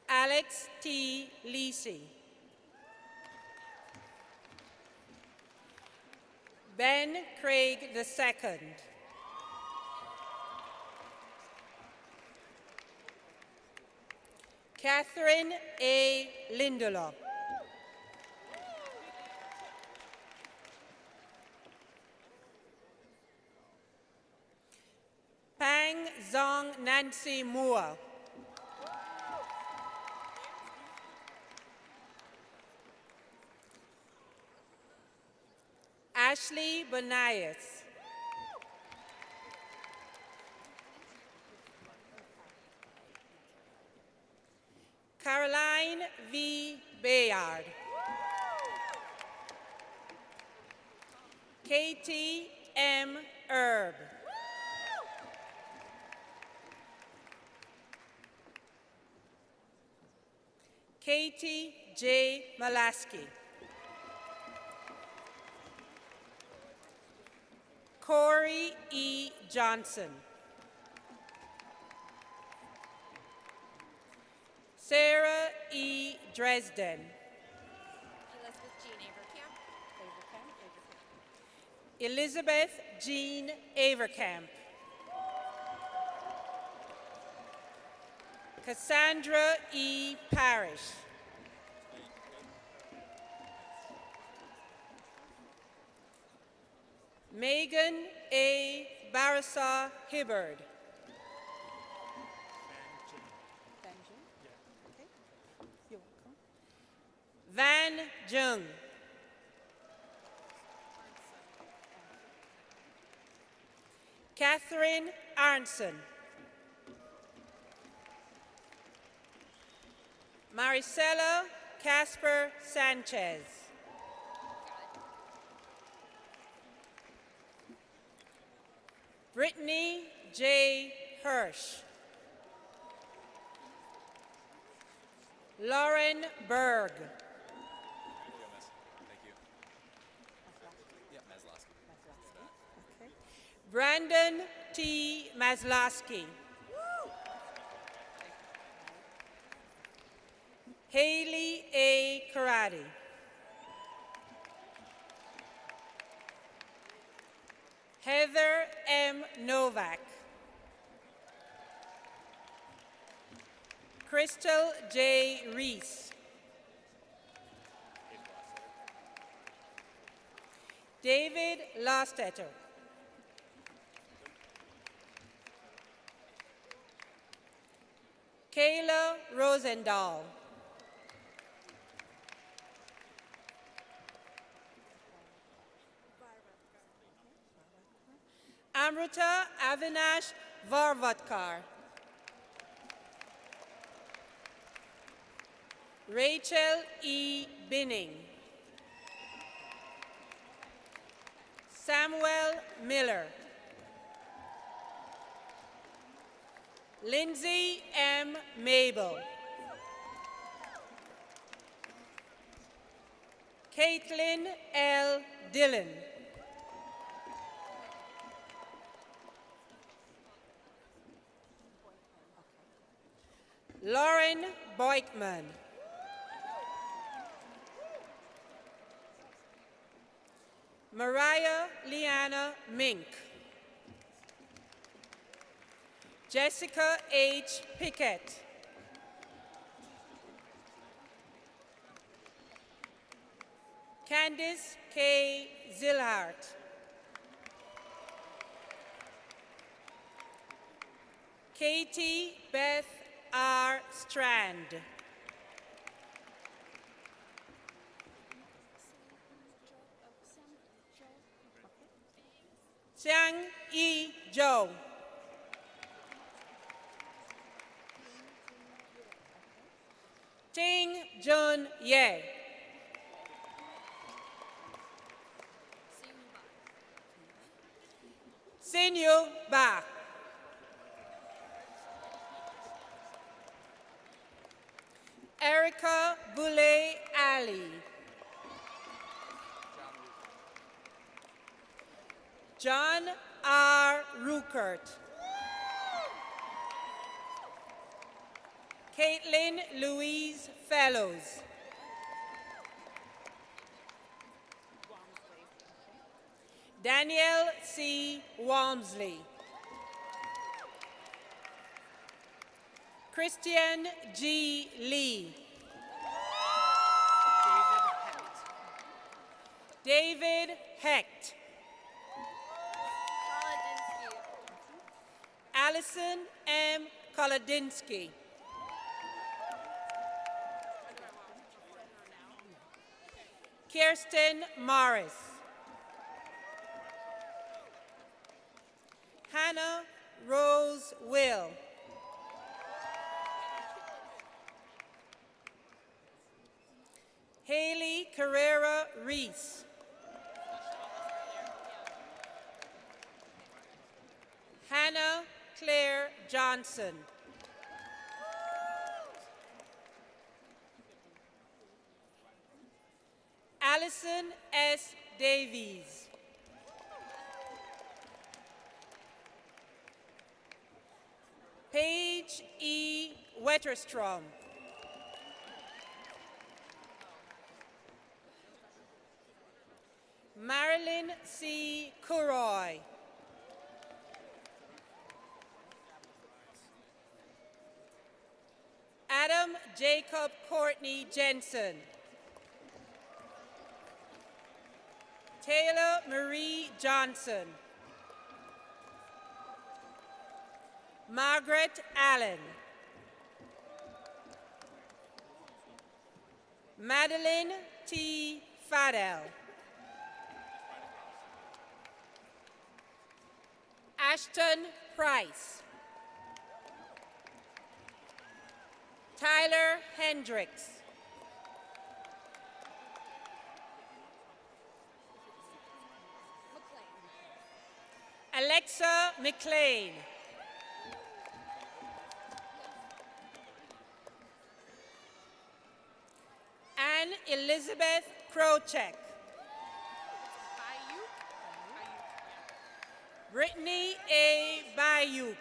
Alex T. Lisi. Ben Craig II. Catherine A. Lindelof. Pang Zong Nancy Moore. Ashley Bonias. Caroline V. Bayard. Katie M. Erb. Katie J. Malaski. Corey E. Johnson. Sarah E. Dresden. Elizabeth Jean Avercamp. Cassandra E. Parrish. Megan A. Barasa Hibbard. Van Jung. Catherine Arnson. Maricela Casper Sanchez. Brittany J. Hirsch. Lauren Berg. Brandon T. Maslowski. Haley A. Karate. Heather M. Novak. Crystal J. Reese. David Lostetter. Kayla Rosendahl. Amruta Avinash Varvatkar. Rachel E. Binning. Samuel Miller. Lindsay M. Mabel. Caitlin L. Dillon. Lauren Boykman. Mariah Liana Mink. Jessica H. Pickett. Candice K. Zilhart. Katie Beth R. Strand. Xiang Yi Zhou. Ting Jun Ye. Sinyu Ba. Erica Boulay Ali. John R. Ruckert. Caitlin Louise Fellows. Danielle C. Walmsley. Christian G. Lee. David Hecht. Allison M. Kolodinsky. Kirsten Morris. Hannah Rose Will. Haley Carrera Reese. Hannah Claire Johnson. Allison S. Davies. Paige E. Wetterstrom. Marilyn C. Kuroy. Adam Jacob Courtney Jensen. Taylor Marie Johnson. Margaret Allen. Madeline T. Fadel. Ashton Price. Tyler Hendricks. Alexa McLean. Anne Elizabeth Krochek. Brittany A. Bayuk.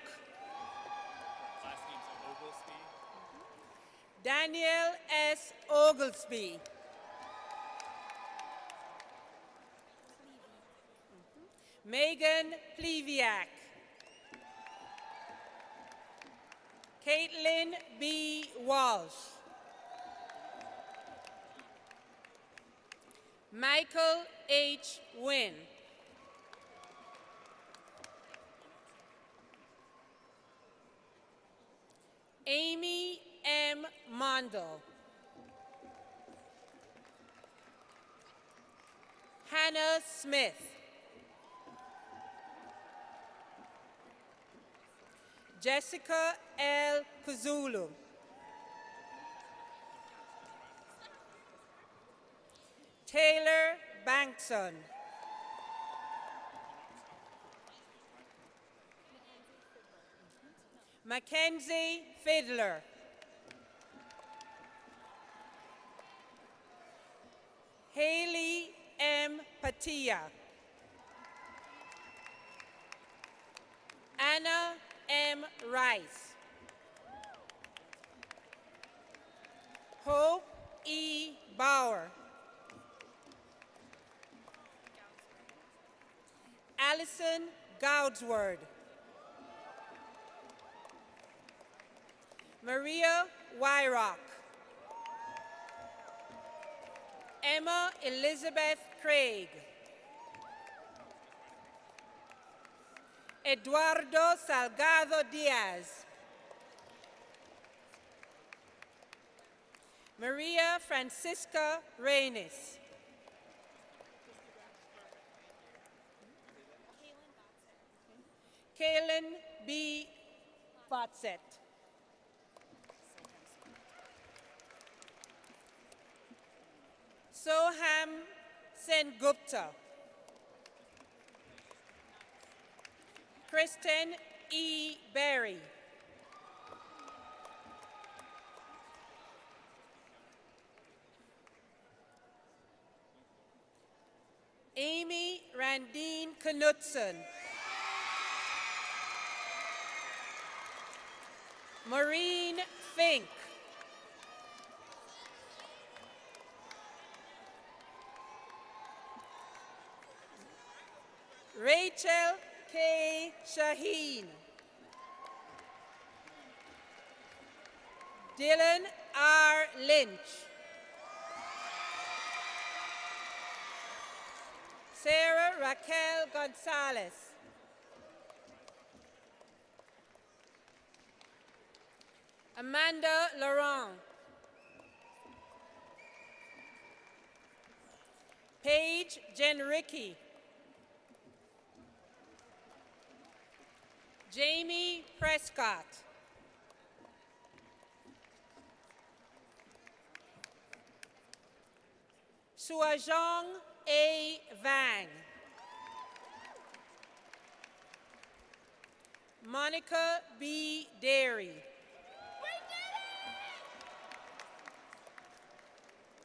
Daniel S. Oglesby. Megan Pleviak. Caitlin B. Walsh. Michael H. Wynn. Amy M. Mondel. Hannah Smith. Jessica L. Kuzulu. Taylor Bankson. Mackenzie Fiddler. Haley M. Patia. Anna M. Rice. Hope E. Bauer. Allison Goudsword. Maria Wyrock. Emma Elizabeth Craig. Eduardo Salgado Diaz. Maria Francisca Reynes. Kaylin B. Botsett. Soham Sengupta. Kristen E. Berry. Amy Randine Knutson. Maureen Fink. Rachel K. Shaheen. Dylan R. Lynch. Sarah Raquel Gonzalez. Amanda Laurent. Paige Jenricky. Jamie Prescott. Suajong A. Vang. Monica B. Derry.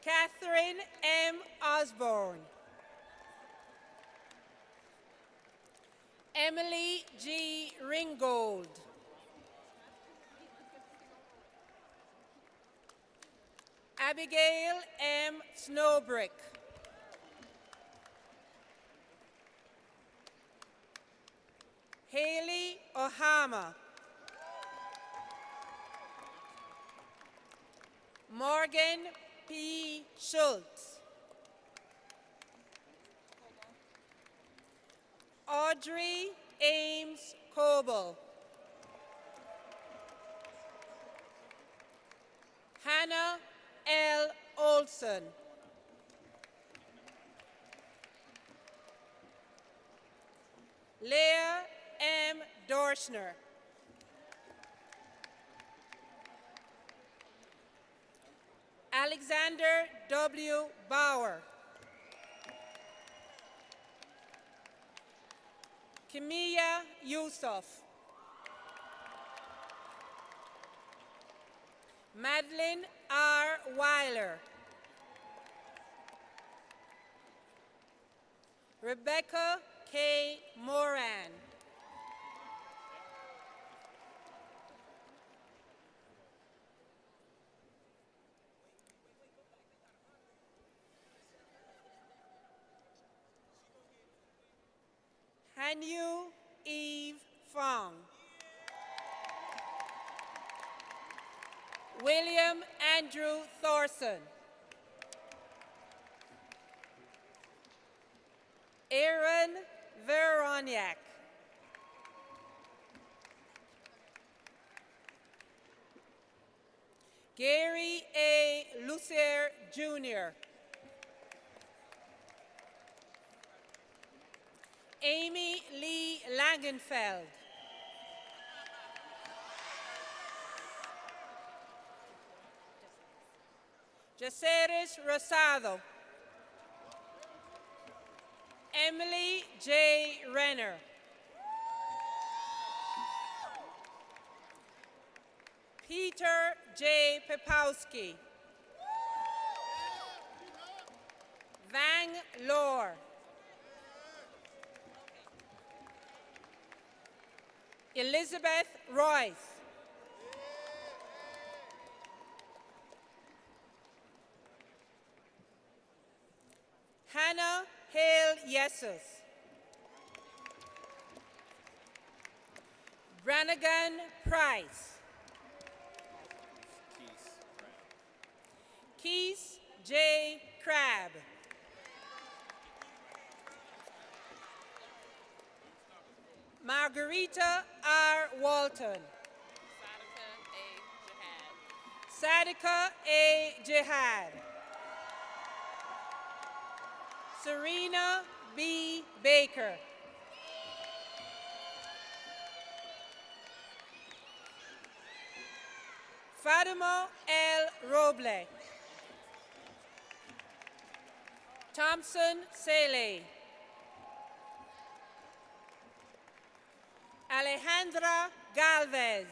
Catherine M. Osborne. Emily G. Ringgold. Abigail M. Snowbrick. Haley Ohama. Morgan P. Schultz. Audrey Ames Coble. Hannah L. Olson. Leah M. Dorschner. Alexander W. Bauer. Kimia Yusuf. Madeline R. Weiler. Rebecca K. Moran. Hanyu Eve Fong. William Andrew Thorson. Aaron Veroniak. Gary A. Lucier Jr. Amy Lee Langenfeld. Jaceres Rosado. Emily J. Renner. Peter J. Pepowski. Vang Lor. Elizabeth Royce. Hannah Hale Yesus. Brannigan Price. Keith J. Crabb. Margarita R. Walton. Sadika A. Jihad. Serena B. Baker. Fatima L. Roble. Thompson Sele. Alejandra Galvez.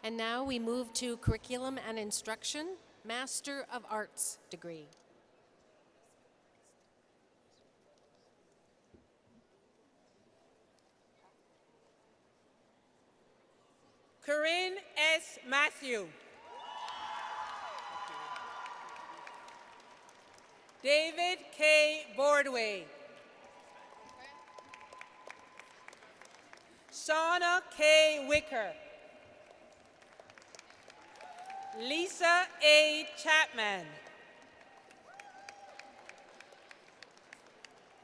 And now we move to Curriculum and Instruction, Master of Arts degree. Corinne S. Matthew. David K. Bordway. Shauna K. Wicker. Lisa A. Chapman.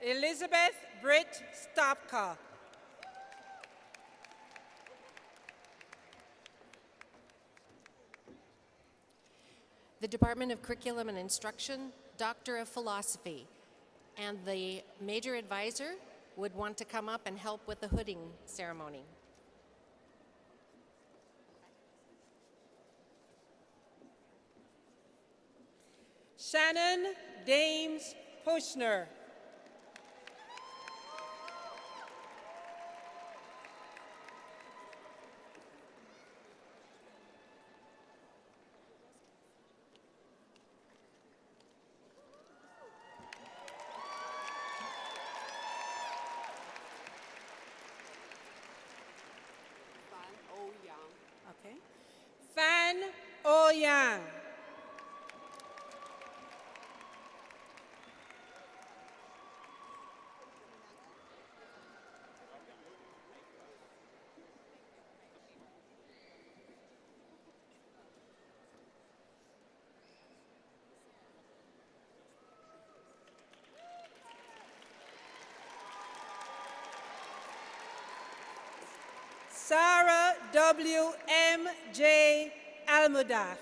Elizabeth Britt Stopka. The Department of Curriculum and Instruction, Doctor of Philosophy, and the major advisor would want to come up and help with the hooding ceremony. Shannon Dames Pushner. Okay. Fan O Yang. Sarah W. M. J. Almudaf.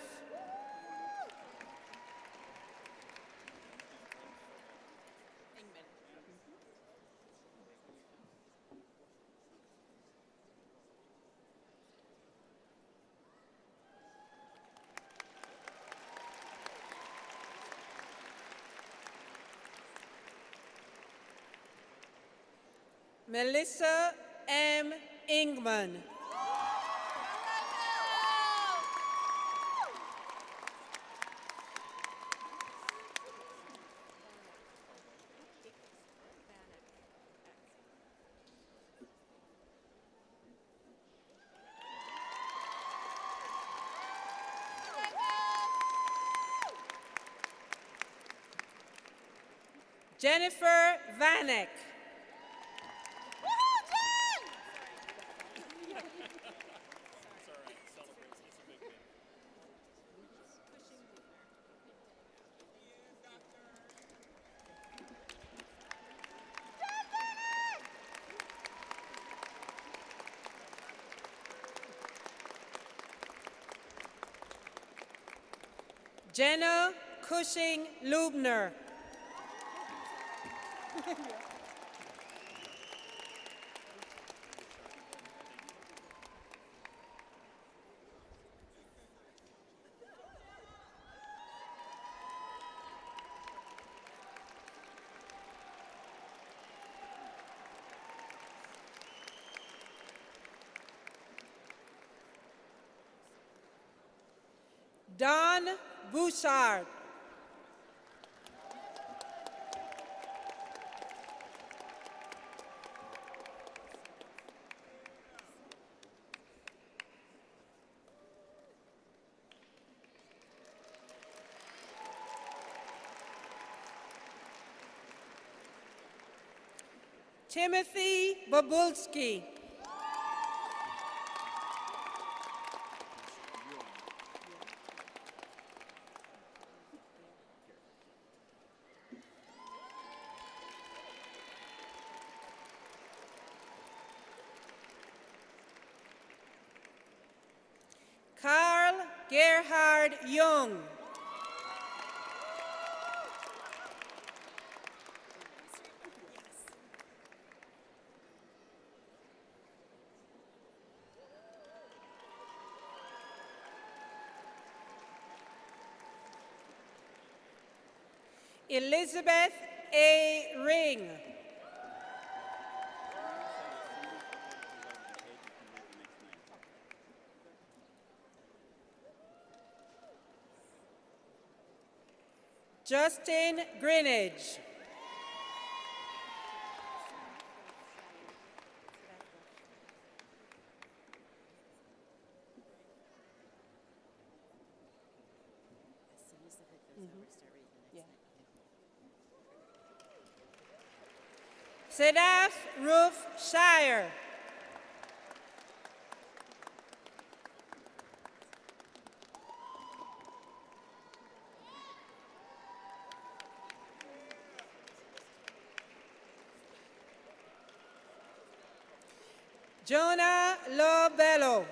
Melissa M. Ingman. Jennifer Vanek. Jenna Cushing Lubner. Don Bouchard. Timothy Babulski. Carl Gerhard Jung. Elizabeth A. Ring. Justin Greenidge. Sedaf Roof Shire. Jonah Lobello.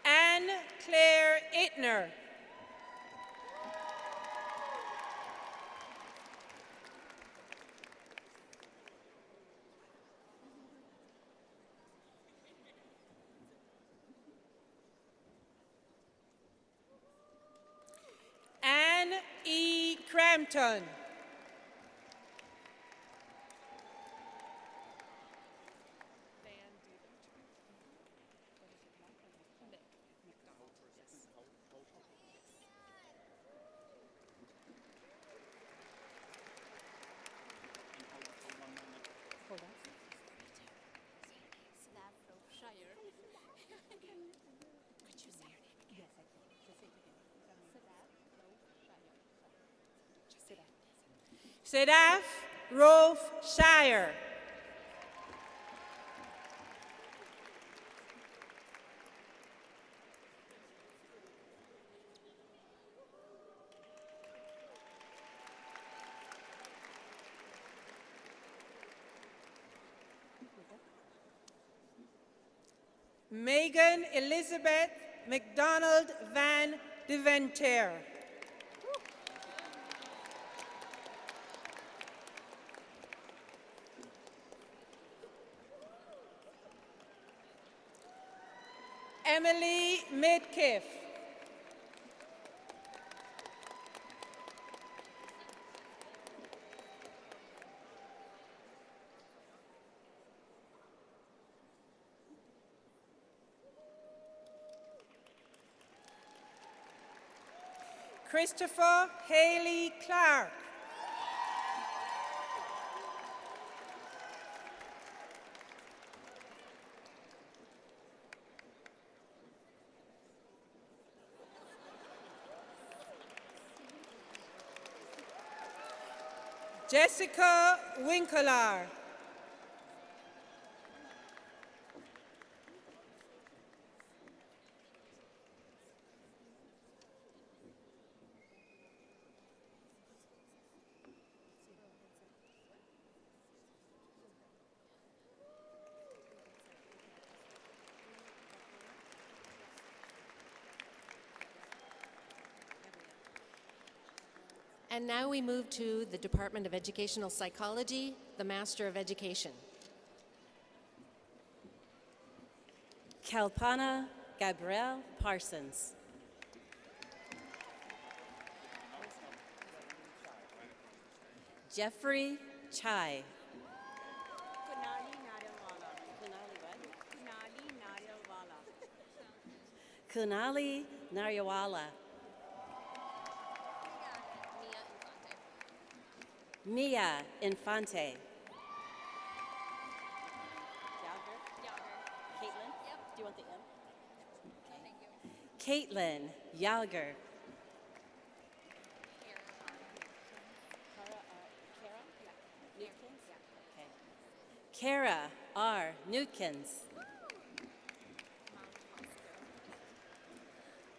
Anne Claire Itner. Anne E. Crampton. Sedaf Rove Shire. Megan Elizabeth McDonald Van Deventer. Emily Midkiff. Christopher Haley Clark. Jessica Winkler. And now we move to the Department of Educational Psychology, the Master of Education. Kalpana Gabrielle Parsons. Jeffrey Chai. Kunali Naryawala. Mia Infante. Caitlin? Do you want the M? Okay. Caitlin Yalger. Kara R. Newkins.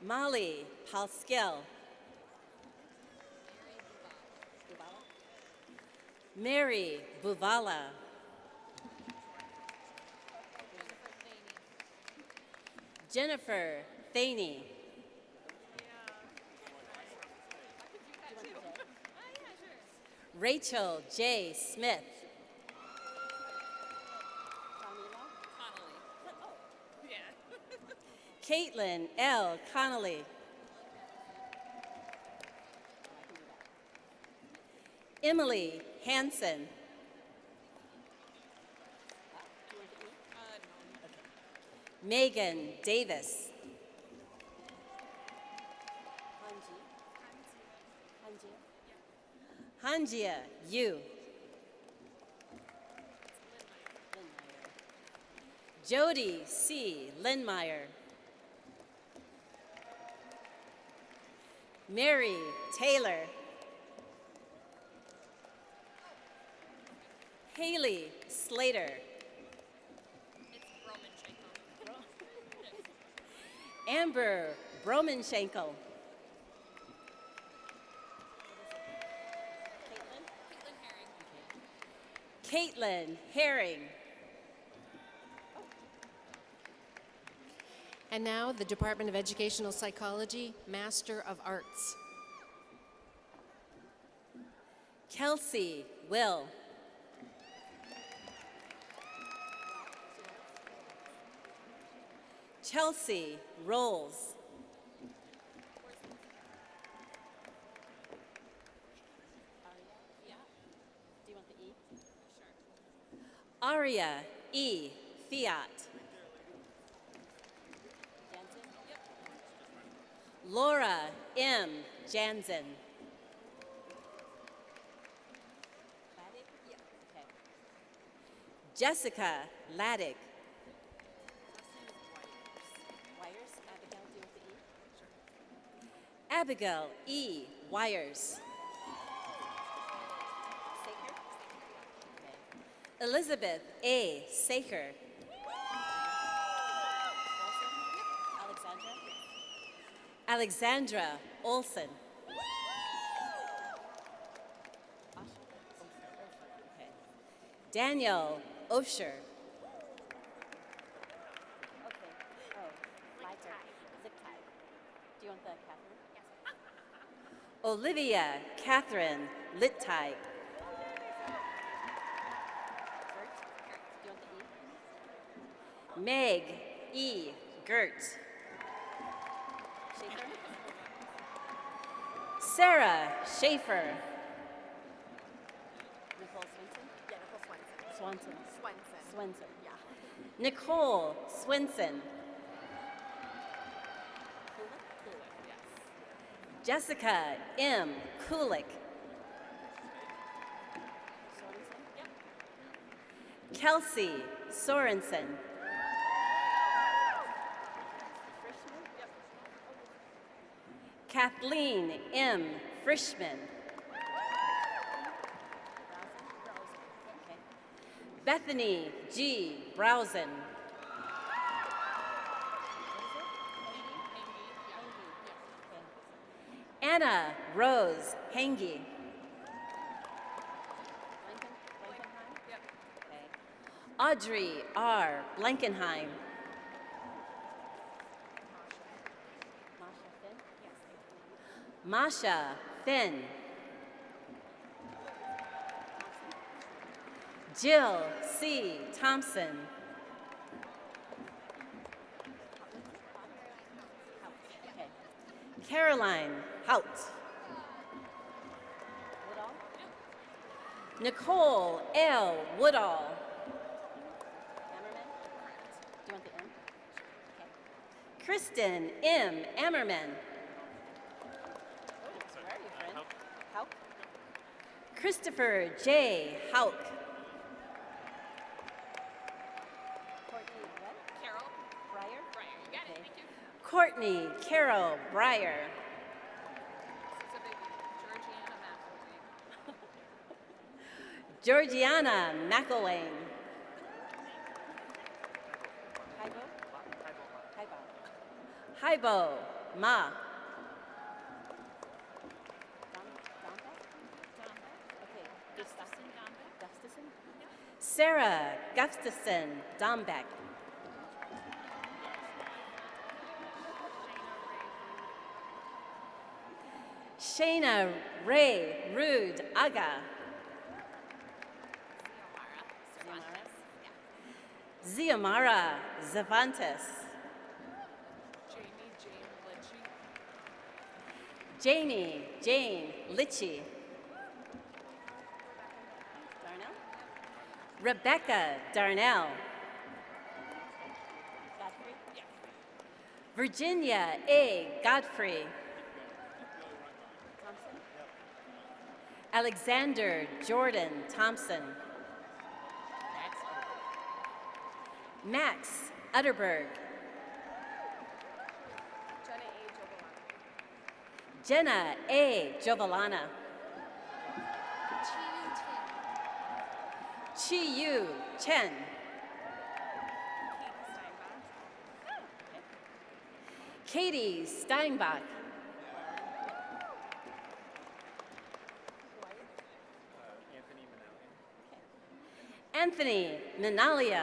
Molly Palskill. Mary Buvala. Jennifer Thaney. Rachel J. Smith. Caitlin L. Connolly. Emily Hansen. Megan Davis. Hanjia Yu. Jody C. Lindmeyer. Mary Taylor. Haley Slater. Amber Bromanshenkel. Caitlin Herring. And now the Department of Educational Psychology, Master of Arts. Kelsey Will. Chelsea Rolls. Aria E. Fiat. Laura M. Jansen. Jessica Laddick. Abigail E. Wires. Elizabeth A. Saker. Alexandra Olson. Daniel Osher. Do you want the Catherine? Yes. Olivia Catherine Littyke. Meg E. Gertz. Sarah Schaefer. Nicole Swenson? Yeah, Nicole Swenson. Swenson. Yeah. Nicole Swenson. Jessica M. Kulik. Kelsey Sorensen. Kathleen M. Frischman. Bethany G. Browsen. Anna Rose Hengy. Audrey R. Blankenheim. Masha Finn. Jill C. Thompson. Caroline Hout. Nicole L. Woodall. Ammerman? Do you want the M? Okay. Kristen M. Ammerman. Where are you, friend? Hauk. Christopher J. Hauk. Courtney what? Carol. Breyer? Breyer, you got it, thank you. Courtney Carol Breyer. Georgiana McElwain. Hybo Ma. Sarah Gustafson Dombeck. Shayna Ray Rude Aga. Ziamara Zavantes. Janie Jane Litchie. Darnell? Rebecca Darnell. Godfrey? Yes. Virginia A. Godfrey. Thompson? Alexander Jordan Thompson. Max Utterberg. Jenna A. Jovalana. Chi Yu Chen. Katie Steinbach. Anthony Minalia.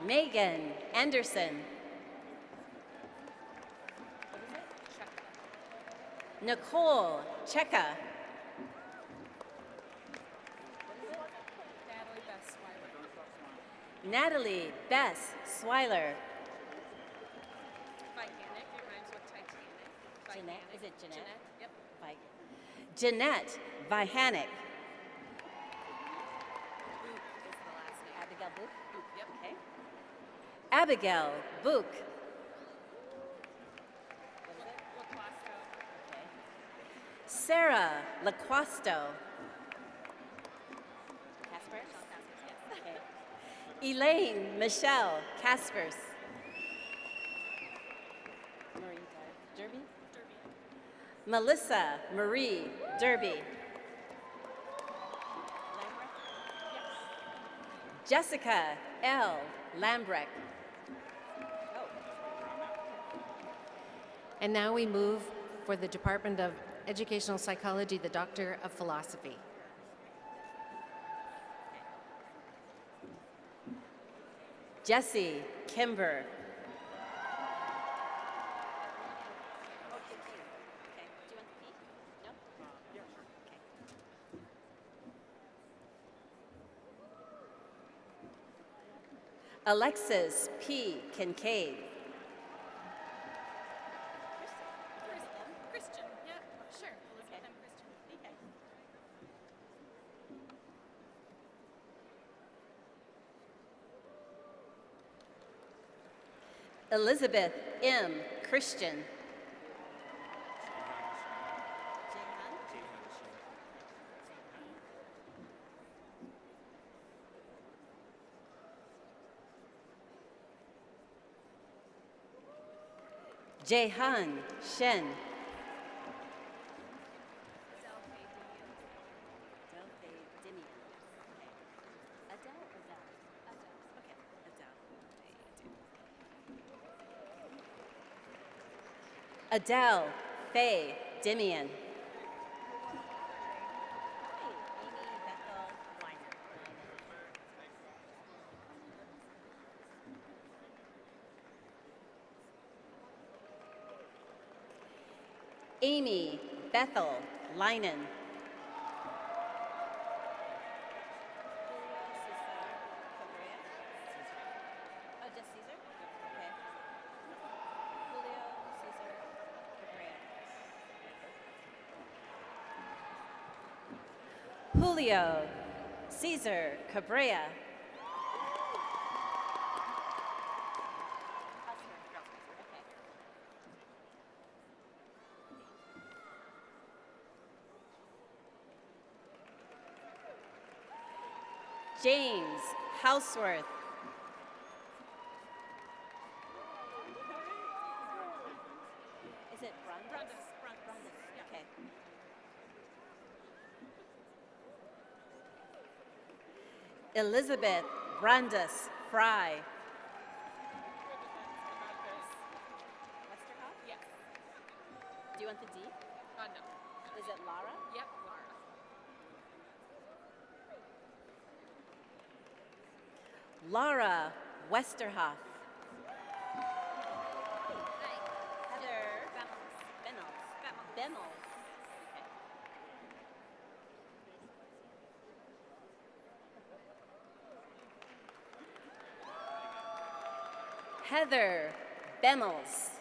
Megan Anderson. Nicole Cheka. Natalie Bess Swiler. Jeanette, is it Jeanette? Yep. Jeanette Vihanic. Abigail Book? Yep. Okay. Abigail Book. Sarah Laquasto. Casper? Okay. Elaine Michelle Caspers. Marie Derby? Melissa Marie Derby. Jessica L. Lambrecht. And now we move for the Department of Educational Psychology, the Doctor of Philosophy. Jesse Kimber. Alexis P. Kincaid. Christian, yeah, sure. Elizabeth M. Christian. Okay. Elizabeth M. Christian. Jaehan Shen. Adele Faye Dimian. Amy Bethel Linen. Julio Cesar Cabrera. James Houseworth. Is it Brundis? Okay. Elizabeth Brandis Fry. Westerhoff? Yes. Do you want the D? No. Is it Lara? Yep, Laura. Laura Westerhoff. Heather Bennels. Okay. Heather Bemmels.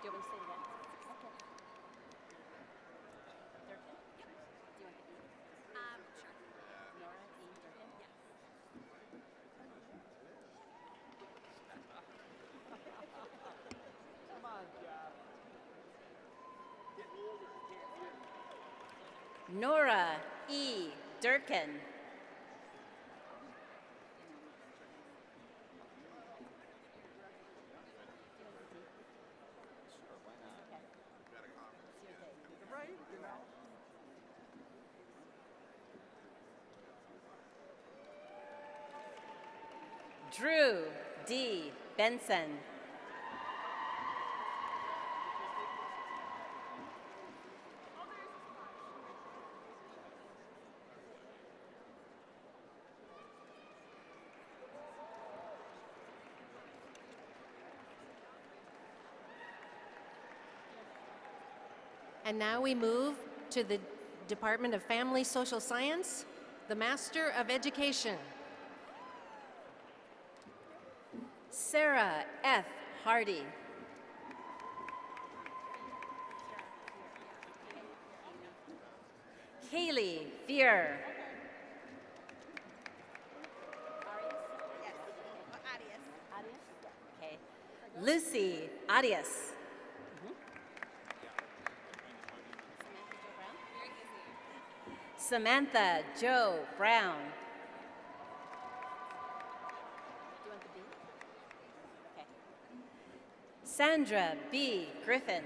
Do you want me to say it again? Okay. Durkin? Yep. Do you want the E? Sure. Nora E. Durkin? Yes. Nora E. Durkin. Drew D. Benson. And now we move to the Department of Family Social Science, the Master of Education. Sarah F. Hardy. Kaylee Fear. Okay. Lucy Arias. Samantha Joe Brown. Do you want the B? Okay. Sandra B. Griffin.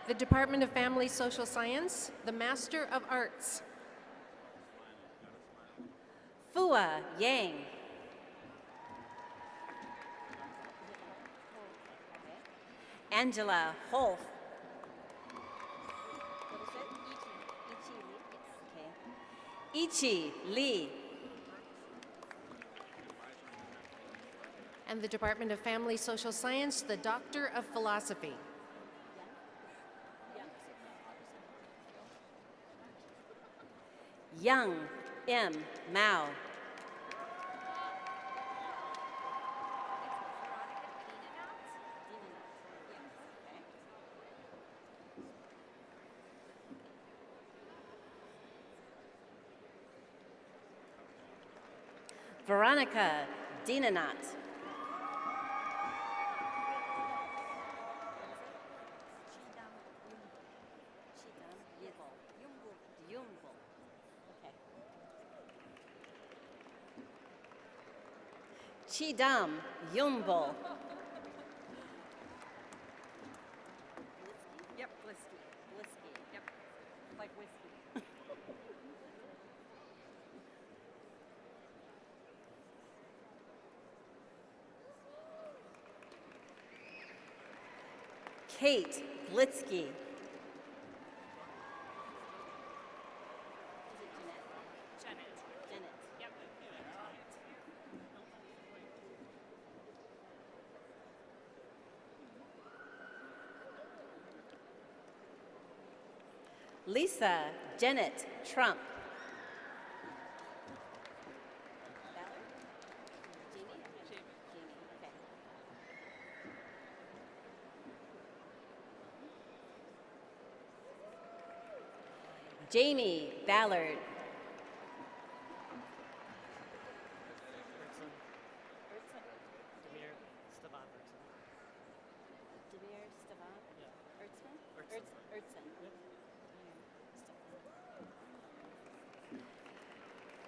The Department of Family Social Science, the Master of Arts. Fua Yang. Angela Holf. Ichi Lee. And the Department of Family Social Science, the Doctor of Philosophy. Young M. Mao. Veronica Dinanat. Chidam Yumbul. Yep, Blisky. Yep, like whiskey. Kate Blitzky. Janet. Yep. Lisa Janet Trump. Jamie. Okay. Jamie Ballard.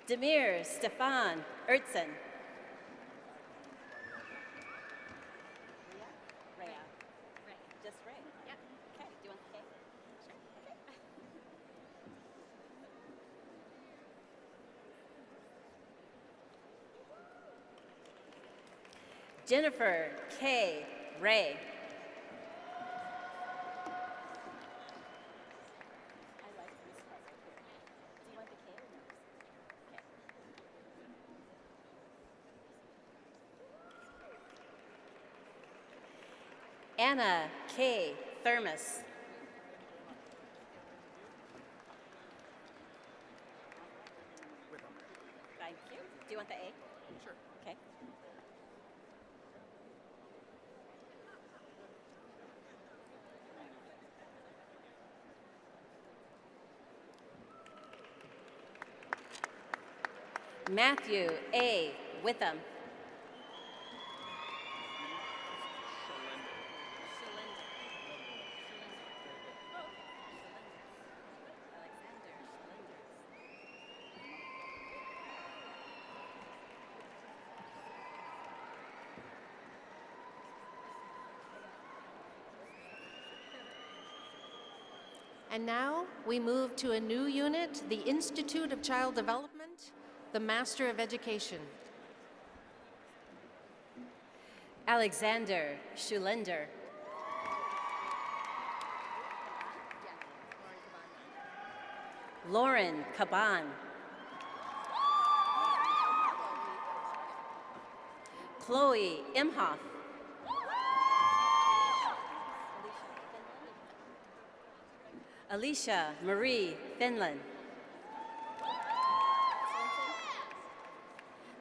Demir Stefan Ertzen. Rhea. Just Ray. Yep. Okay. Do you want the K? Sure. Okay. Jennifer K. Ray. Anna K. Thermos. Thank you. Do you want the A? Sure. Okay. Matthew A. Witham. And now we move to a new unit, the Institute of Child Development, the Master of Education. Alexander Schulender. Lauren Caban. Chloe Imhoff. Alicia Marie Finland.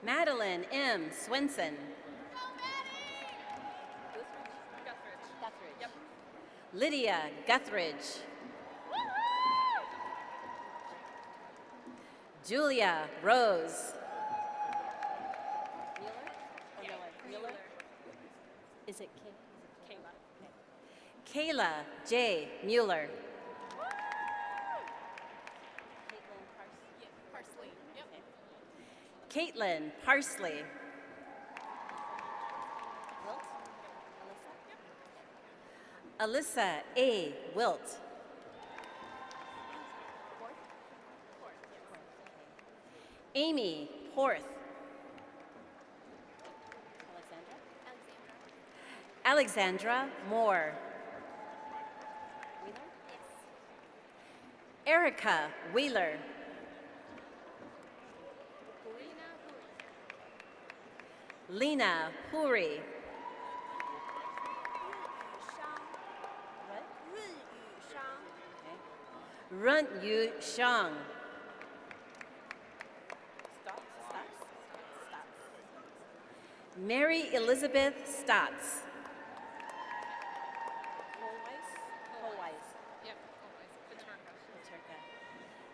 Madeline M. Swenson. Lydia Guthridge. Julia Rose. Mueller? Is it Kayla? Kayla J. Mueller. Caitlin Parsley. Alyssa A. Wilt. Amy Porth. Alexandra Moore. Erica Wheeler. Lena Puri. Run Yu Shang. Mary Elizabeth Stotts.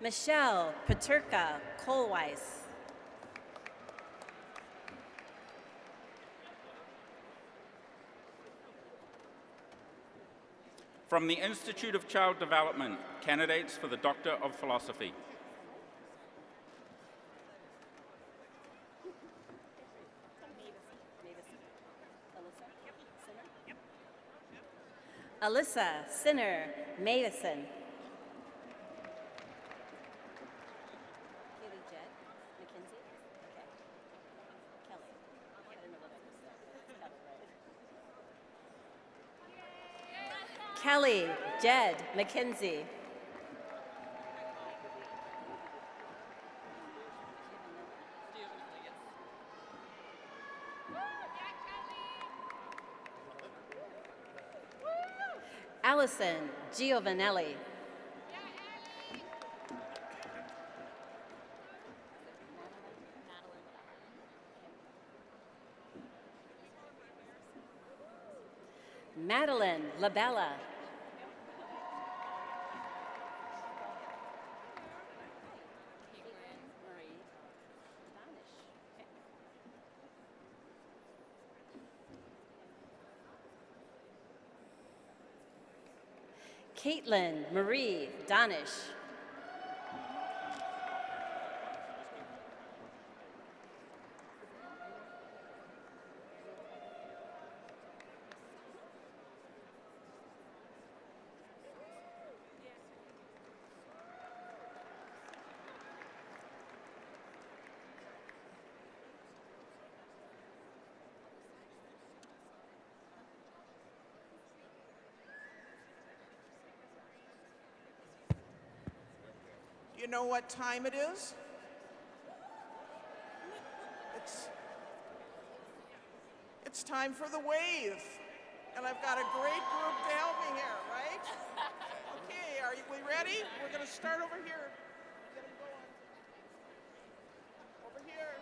Michelle Paterka Colweiss. From the Institute of Child Development, candidates for the Doctor of Philosophy. Alyssa Sinner Mavison. Kelly Jed McKenzie. Allison Giovanelli. Madeline Labella. Caitlin Marie Danish. You know what time it is? It's time for the wave. And I've got a great group to help me here, right? Okay, are we ready? We're going to start over here. Get 'em going. Over here.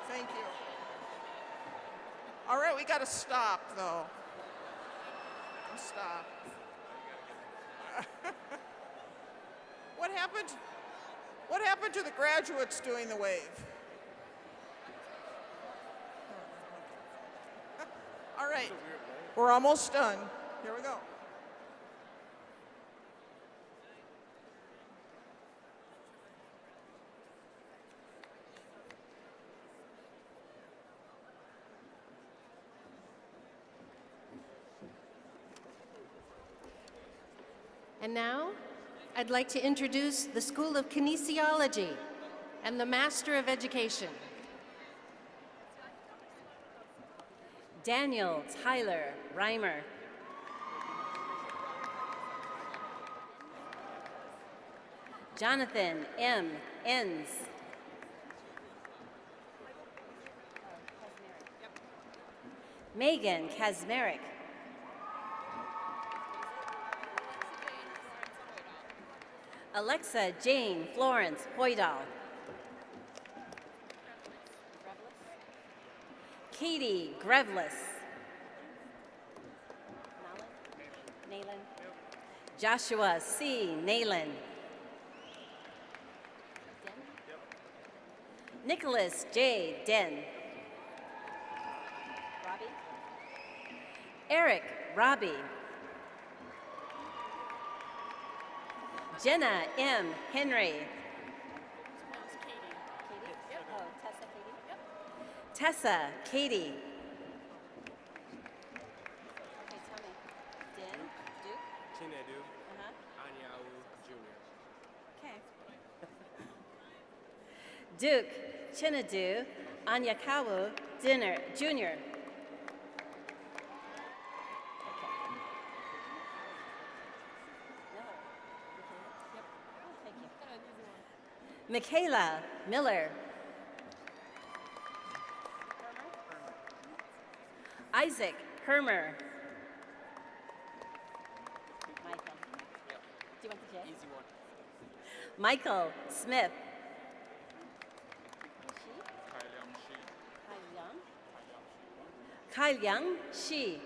Thank you. All right, we got to stop, though. Stop. What happened? What happened to the graduates doing the wave? All right, we're almost done. Here we go. And now, I'd like to introduce the School of Kinesiology and the Master of Education. Daniel Tyler Reimer. Jonathan M. Enns. Megan Kazmarek. Alexa Jane Florence Hoydal. Katie Grevlis. Nayland. Joshua C. Nayland. Nicholas J. Den. Eric Robbie. Jenna M. Henry. Tessa Katie. Okay, tell me. Din, Duke? Chinedu, Anyanwu Jr. Okay. Duke Chinedu Anyakawu Jr. Michaela Miller. Isaac Hermer. Michael. Do you want the J? Easy one. Michael Smith. Kailyang Shi.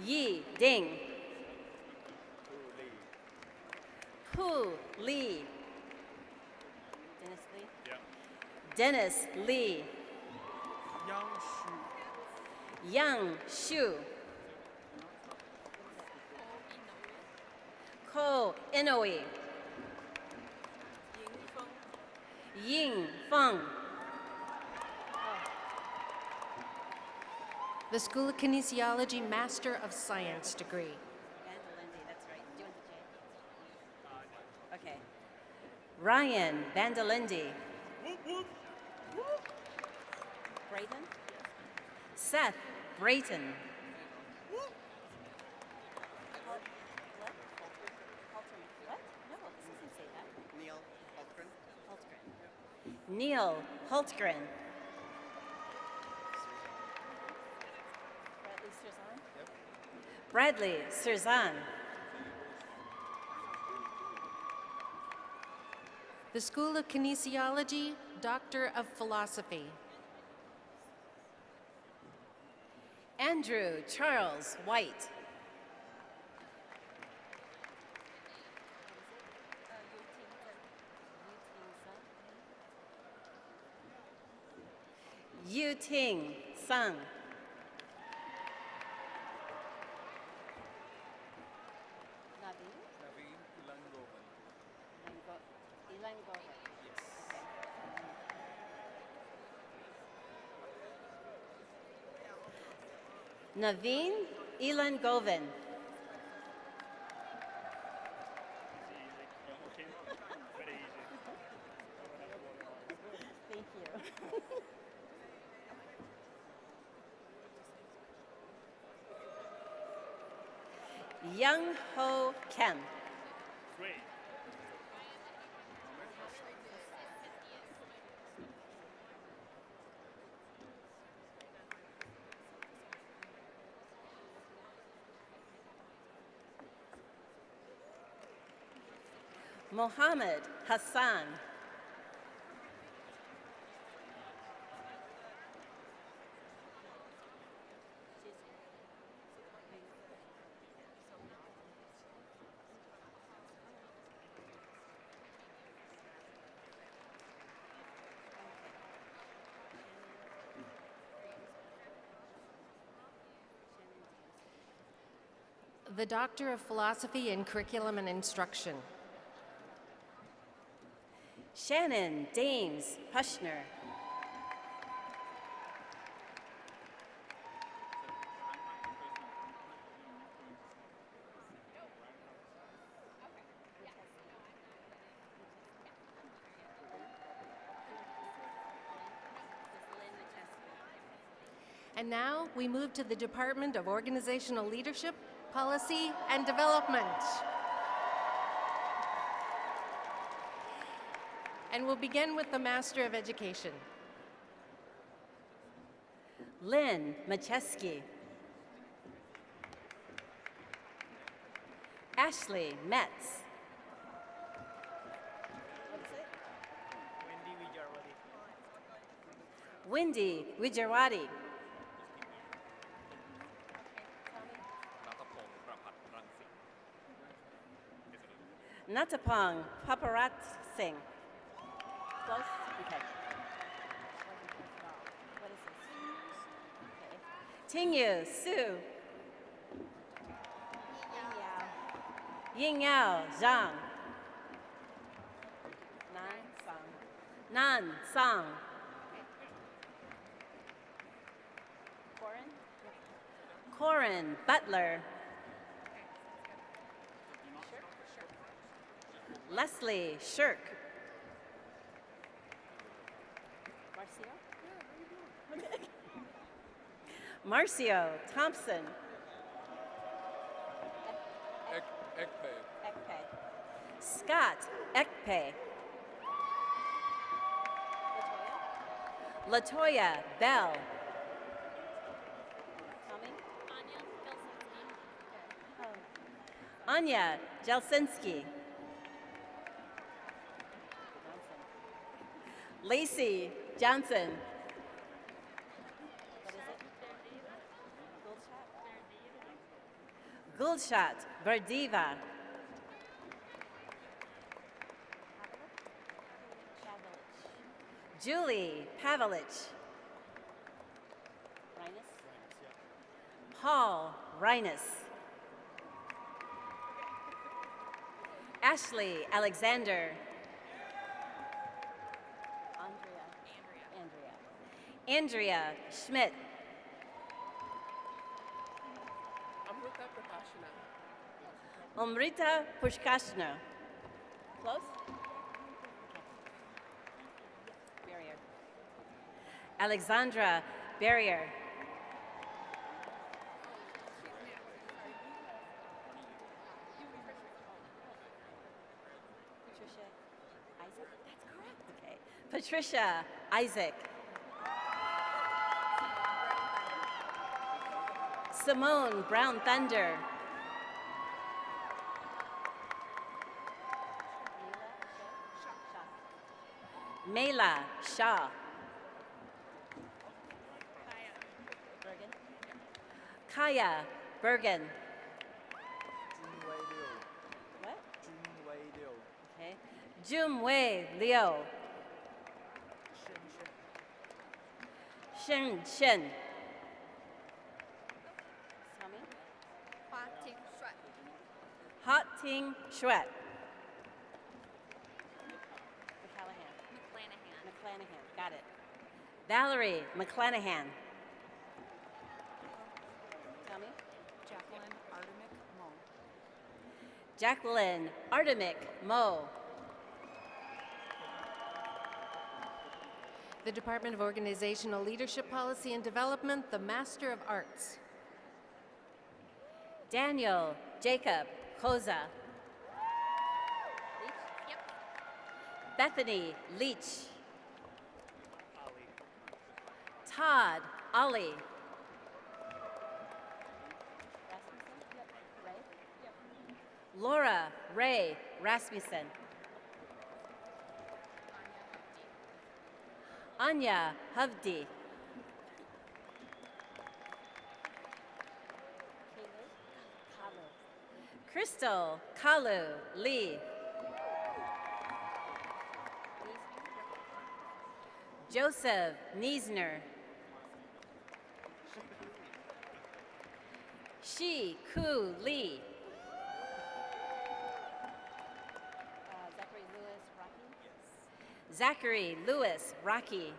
Yi Ding. Hu Lee. Dennis Lee? Yeah. Dennis Lee. Yang Shu. Ko Inoue. Ying Feng. The School of Kinesiology Master of Science degree. Vandelindy, that's right. Do you want the J? Okay. Ryan Vandelindy. Brayton? Seth Brayton. What? No, this doesn't say that. Neil Hultgren. Neil Hultgren. Bradley Serzan. The School of Kinesiology, Doctor of Philosophy. Andrew Charles White. Yu Ting Sung. Naveen Elan Govan. Thank you. Young Ho Kem. Mohammed Hassan. The Doctor of Philosophy in Curriculum and Instruction. Shannon Dames Pushner. And now we move to the Department of Organizational Leadership, Policy, and Development. And we'll begin with the Master of Education. Lynn Macheski. Ashley Metz. Wendy Wijarwadi. Natapong Paparat Singh. Close? Okay. What is this? Okay. Tingyu Su. Yingyao Zhang. Nan Song. Corin Butler. Leslie Shirk. Marcio Thompson. Ekpe. Scott Ekpe. Latoya Bell. Anya Jelsinski. Lacey Johnson. Gulshat Verdiva. Julie Pavelich. Paul Reines. Ashley Alexander. Andrea Schmidt. Amrita Pushkashna. Close? Barrier. Alexandra Barrier. Patricia Isaac. That's correct. Okay. Patricia Isaac. Simone Brown Thunder. Mela Shaw. Kaya Bergen. What? Okay. Junwei Liu. Shen Shen. Hot Ting Shwet. McClanahan. Got it. Valerie McClanahan. Tell me. Jacqueline Artemic Mo. The Department of Organizational Leadership Policy and Development, the Master of Arts. Daniel Jacob Koza. Bethany Leach. Todd Ali. Laura Ray Rasmussen. Anya Havdi. Crystal Kalu Lee. Joseph Niesner. Shi Ku Lee. Zachary Lewis Rocky.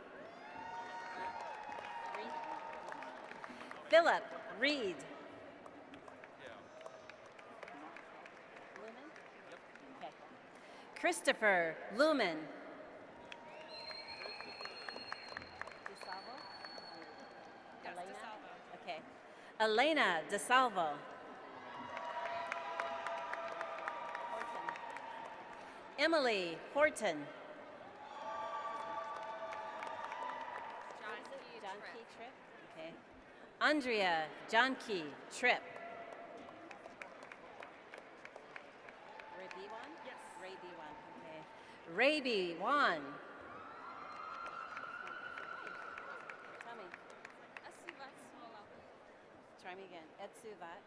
Philip Reed. Okay. Christopher Lumen. Okay. Elena DeSalvo. Emily Horton. John Key Tripp. Okay. Andrea John Key Tripp. Ray B1? Yes. Ray B1. Okay. Ray B1. Tell me. Try me again. Etsuvat.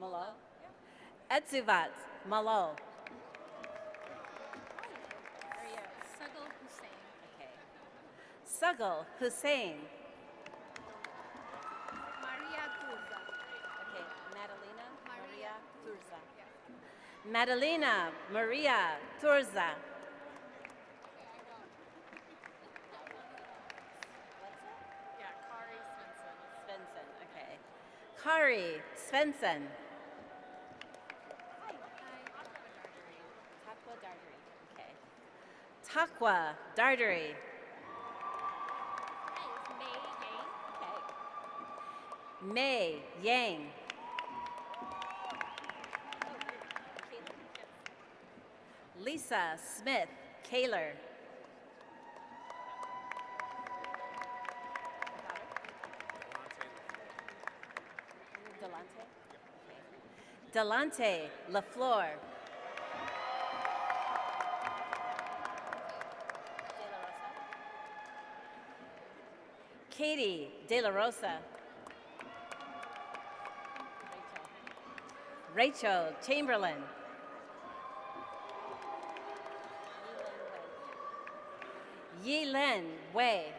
Malo. Etsuvat Malo. Okay. Sagal Hussein. Maria Turza. Okay. Madalena Maria Turza. Svensson. Okay. Kari Svensson. Takwa Dardari. May Yang. Lisa Smith Kaler. Delante LaFleur. Katie De La Rosa. Rachel Chamberlain. Yi-Len Wei.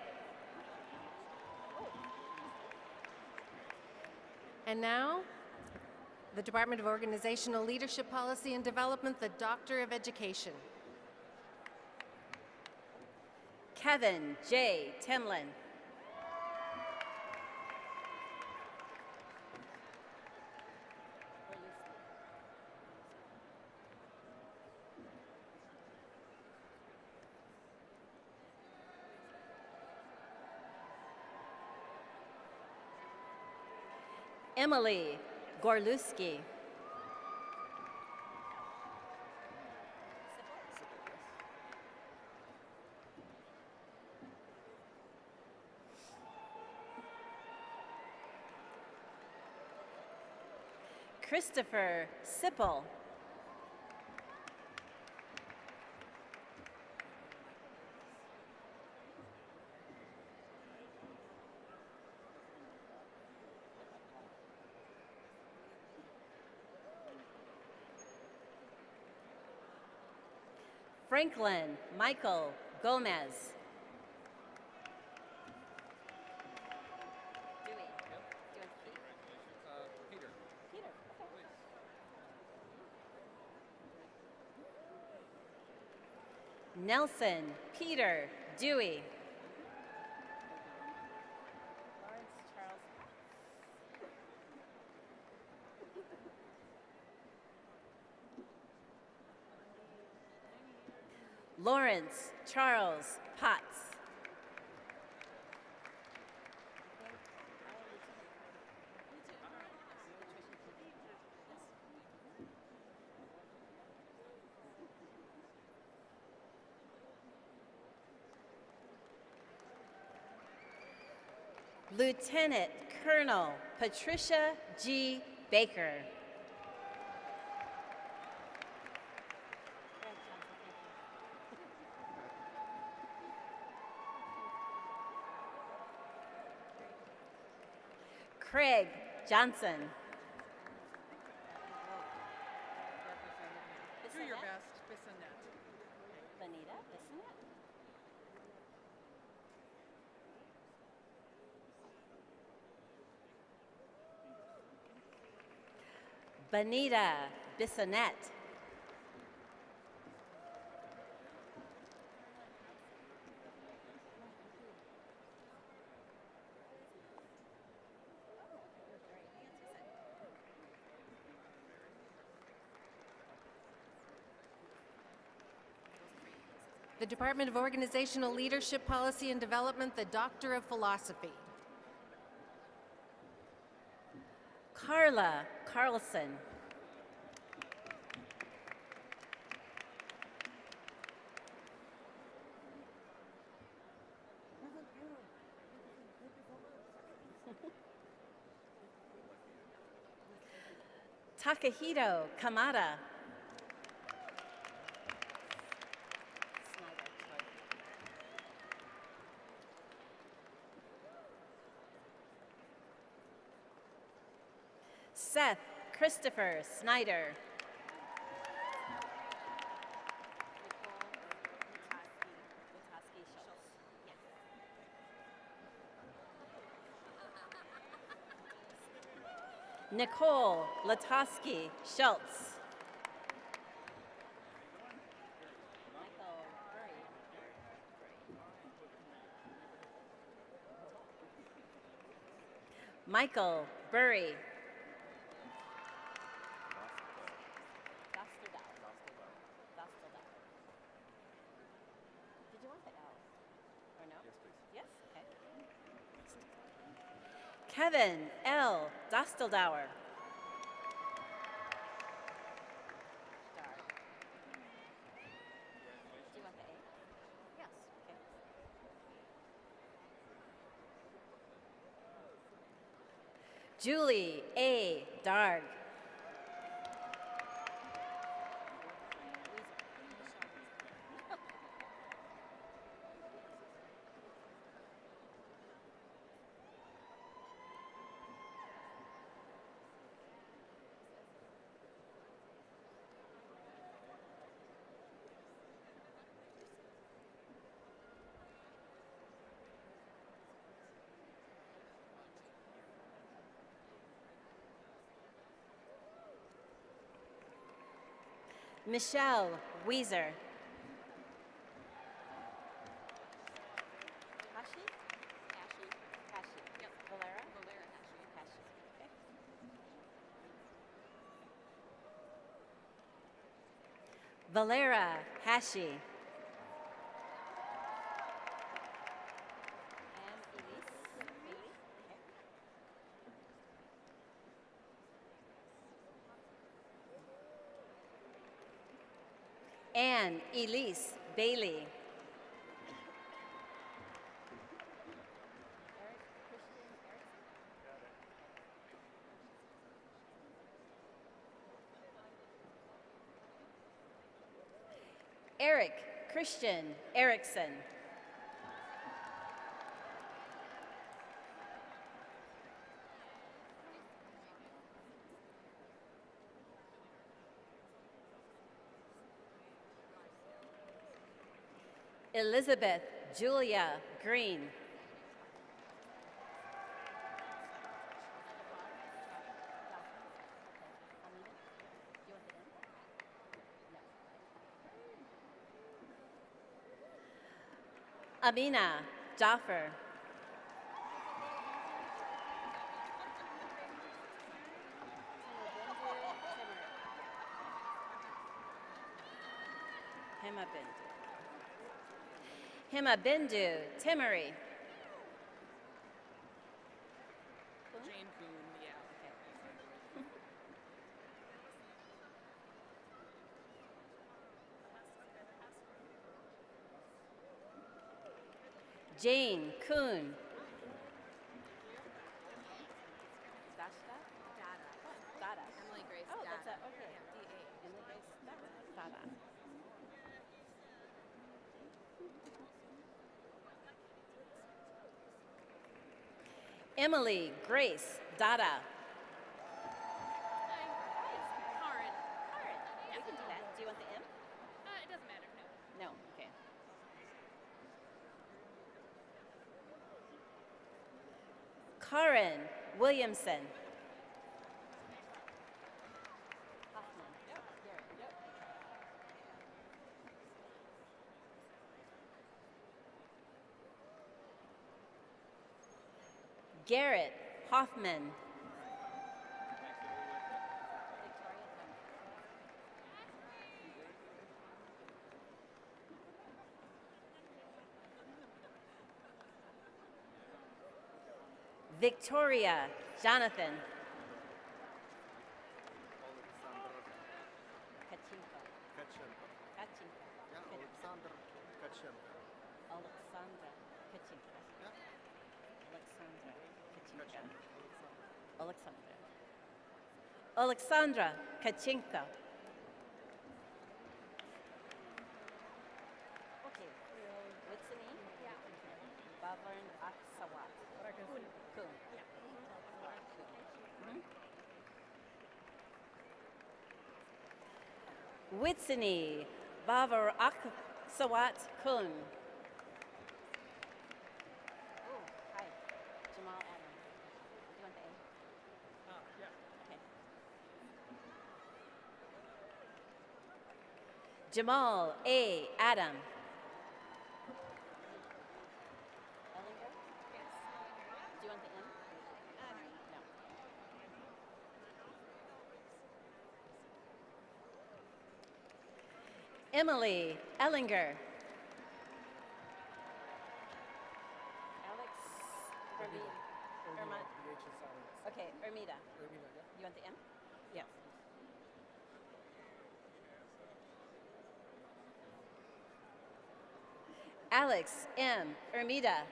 And now, the Department of Organizational Leadership Policy and Development, the Doctor of Education. Kevin J. Timlin. Emily Gorluski. Christopher Sipple. Franklin Michael Gomez. Nelson Peter Dewey. Lawrence Charles Potts. Lieutenant Colonel Patricia G. Baker. Craig Johnson. Do your best, Bissonette. Bonita Bissonette. Bonita Bissonette. The Department of Organizational Leadership, Policy and Development, the Doctor of Philosophy. Carla Carlson. Takahito Kamada. Seth Christopher Snyder. Nicole Latosky Schultz. Michael Burry. Did you want the L? Or no? Yes, please. Yes? Okay. Kevin L. Dosteldauer. Do you want the A? Yes. Okay. Julie A. Darg. Michelle Weezer. Hashi? Hashi. Hashi. Yep. Valera? Valera Hashi. Hashi. Okay. Valera Hashi. And Elise Bailey. Okay. Anne Elise Bailey. Eric Christian Erickson. Elizabeth Julia Green. Amina Jaffer. Himabindu Timmery. Jane Kuhn, yeah. Jane Kuhn. Emily Grace Oh, that's Dada. a, okay. Emily Grace Dada. Emily Grace Dada. Karen. We can do that. Do you want the M? It doesn't matter, no. No, okay. Karen Williamson. Garrett Hoffman. Victoria Jonathan. Alexandra Kachinko. Okay. What's the name? Bavern Aksawat. Kun. Whitney Bavar Aksawat Kun. Oh, hi. Jamal Adam. Do you want the A? Yeah. Okay. Jamal A. Adam. Ellinger? Yes. Do you want the M? No. Emily Ellinger. Alex Ermita. Okay, Ermita. You want the M? Yes. Alex M. Ermita.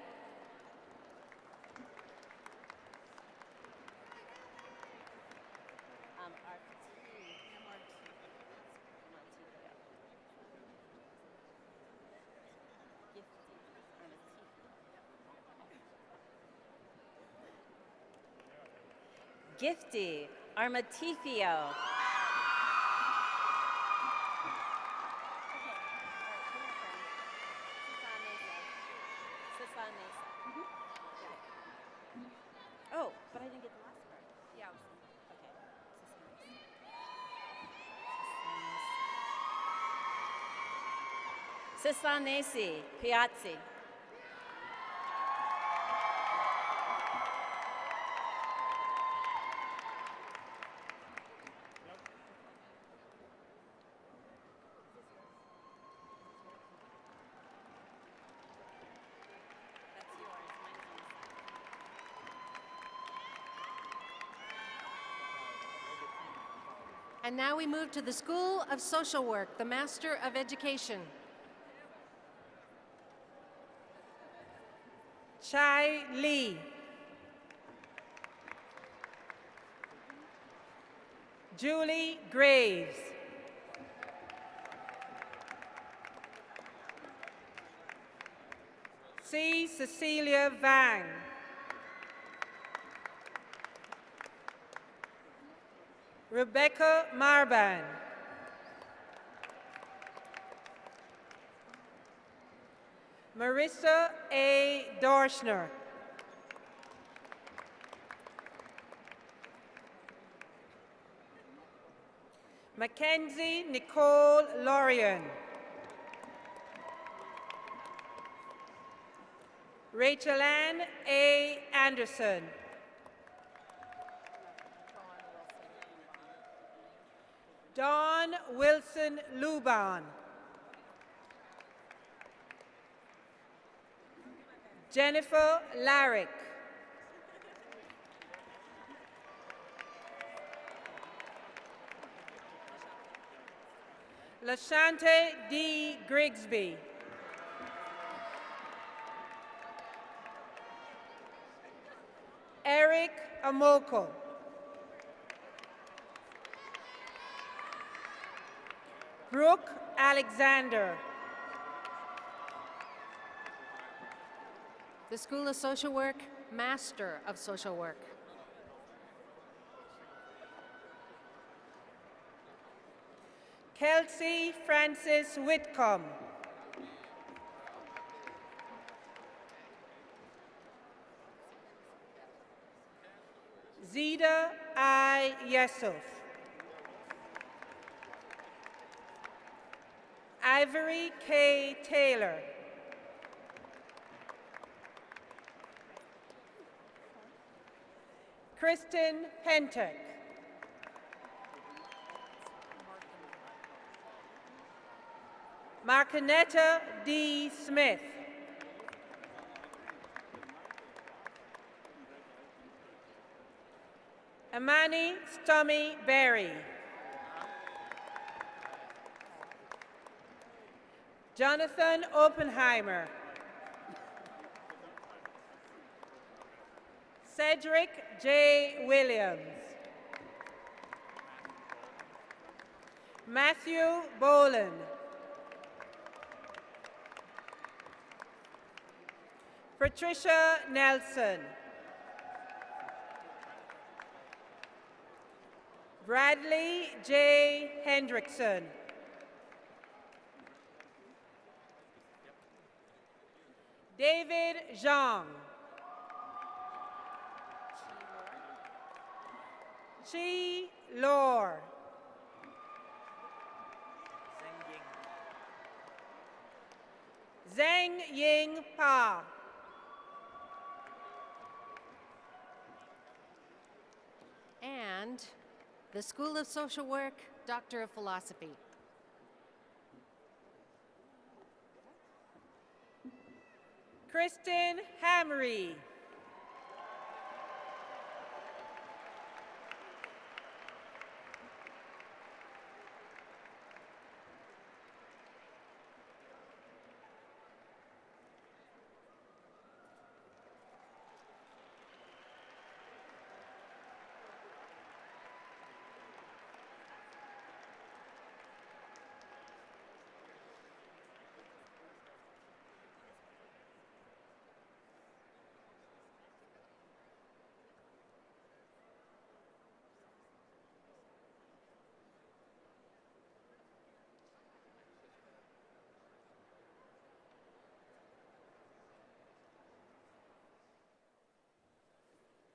Gifty Armatifio. Oh, but I didn't get the last part. Yeah. Okay. Sisanesi Piazzi. And now we move to the School of Social Work, the Master of Education. Chai Lee. Julie Graves. C. Cecilia Vang. Rebecca Marban. Marissa A. Dorschner. Mackenzie Nicole Lorian. Rachel Ann A. Anderson. Dawn Wilson Luban. Jennifer Larrick. Lashante D. Grigsby. Eric Amoko. Brooke Alexander. The School of Social Work, Master of Social Work. Kelsey Francis Whitcomb. Zida I. Yusuf. Ivory K. Taylor. Kristen Pentek. Markinetta D. Smith. Amani Stummy Berry. Jonathan Oppenheimer. Cedric J. Williams. Matthew Boland. Patricia Nelson. Bradley J. Hendrickson. David Zhang. Chi Lor. Zheng Ying Pa. And the School of Social Work, Doctor of Philosophy. Kristen Hamry.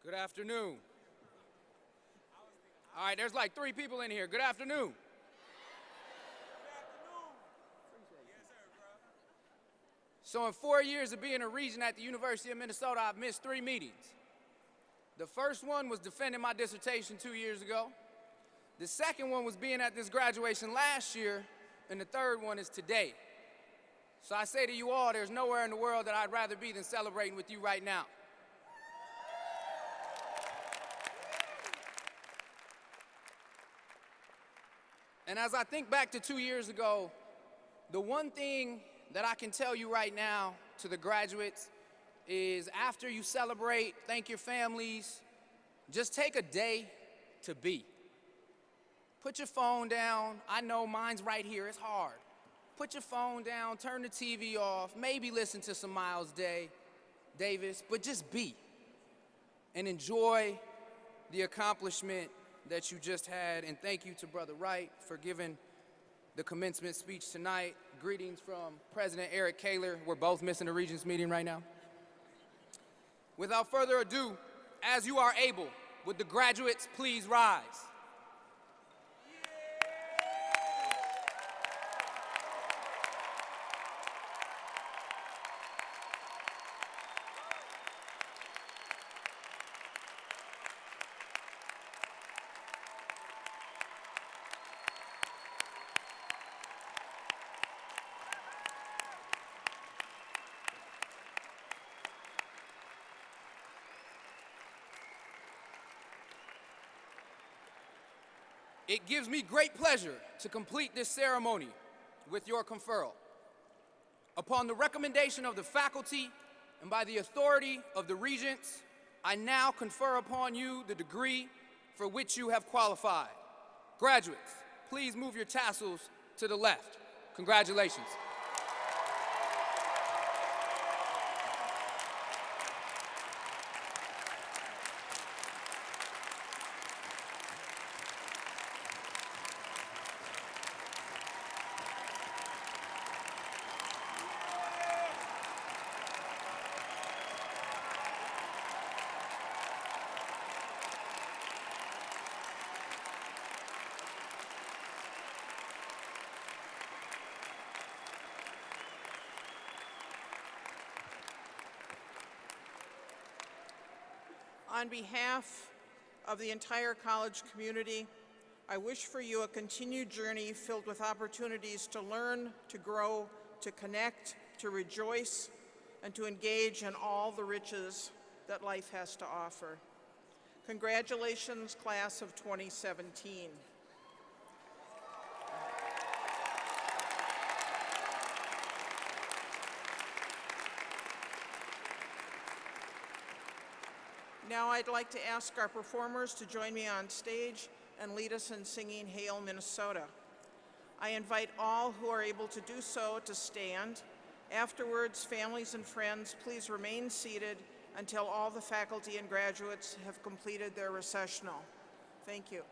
Good afternoon. All right, there's like 3 people in here. Good afternoon. So in 4 years of being a regent at the University of Minnesota, I've missed 3 meetings. The first one was defending my dissertation 2 years ago. The second one was being at this graduation last year, and the third one is today. So I say to you all, there's nowhere in the world that I'd rather be than celebrating with you right now. And as I think back to 2 years ago, the one thing that I can tell you right now to the graduates is after you celebrate, thank your families, just take a day to be. Put your phone down. I know mine's right here, it's hard. put your phone down, turn the TV off, maybe listen to some Miles Davis, but just be and enjoy the accomplishment that you just had. And thank you to Brother Wright for giving the commencement speech tonight. Greetings from President Eric Kaler. We're both missing the Regents meeting right now. Without further ado, as you are able, would the graduates please rise? It gives me great pleasure to complete this ceremony with your conferral. Upon the recommendation of the faculty and by the authority of the Regents, I now confer upon you the degree for which you have qualified. Graduates, please move your tassels to the left. Congratulations. On behalf of the entire college community, I wish for you a continued journey filled with opportunities to learn, to grow, to connect, to rejoice, and to engage in all the riches that life has to offer. Congratulations, class of 2017. Now I'd like to ask our performers to join me on stage and lead us in singing Hail Minnesota. I invite all who are able to do so to stand. Afterwards, families and friends, please remain seated until all the faculty and graduates have completed their recessional. Thank you.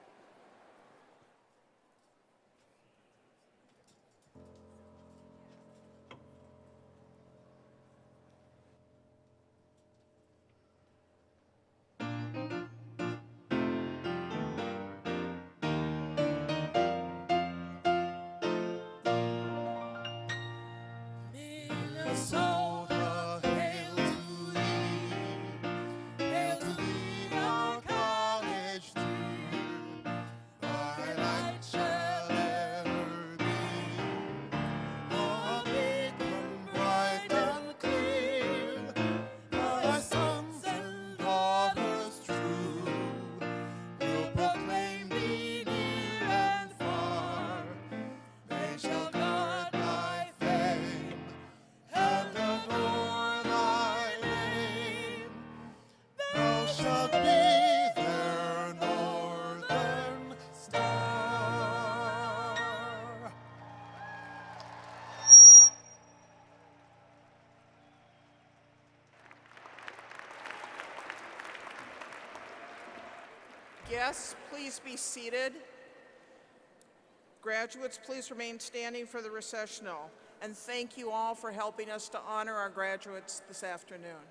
Minnesota, hail to thee. Hail to thee, our college dear. Thy light shall ever be a beacon bright and clear. Thy sons and daughters true will proclaim thee near and far. They shall guard thy fame and adore thy name. Thou shalt be their northern star. Guests, please be seated. Graduates, please remain standing for the recessional. And thank you all for helping us to honor our graduates this afternoon.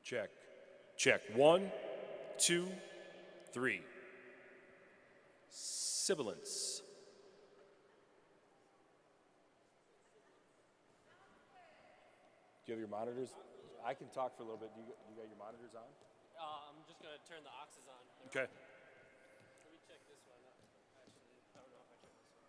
Check. Check. 1, 2, 3. Sibilance. Do you have your monitors? I can talk for a little bit. Do you got your monitors on? I'm just going to turn the auxes on. Okay. Let me check this one. Actually, I don't know if I turned this one.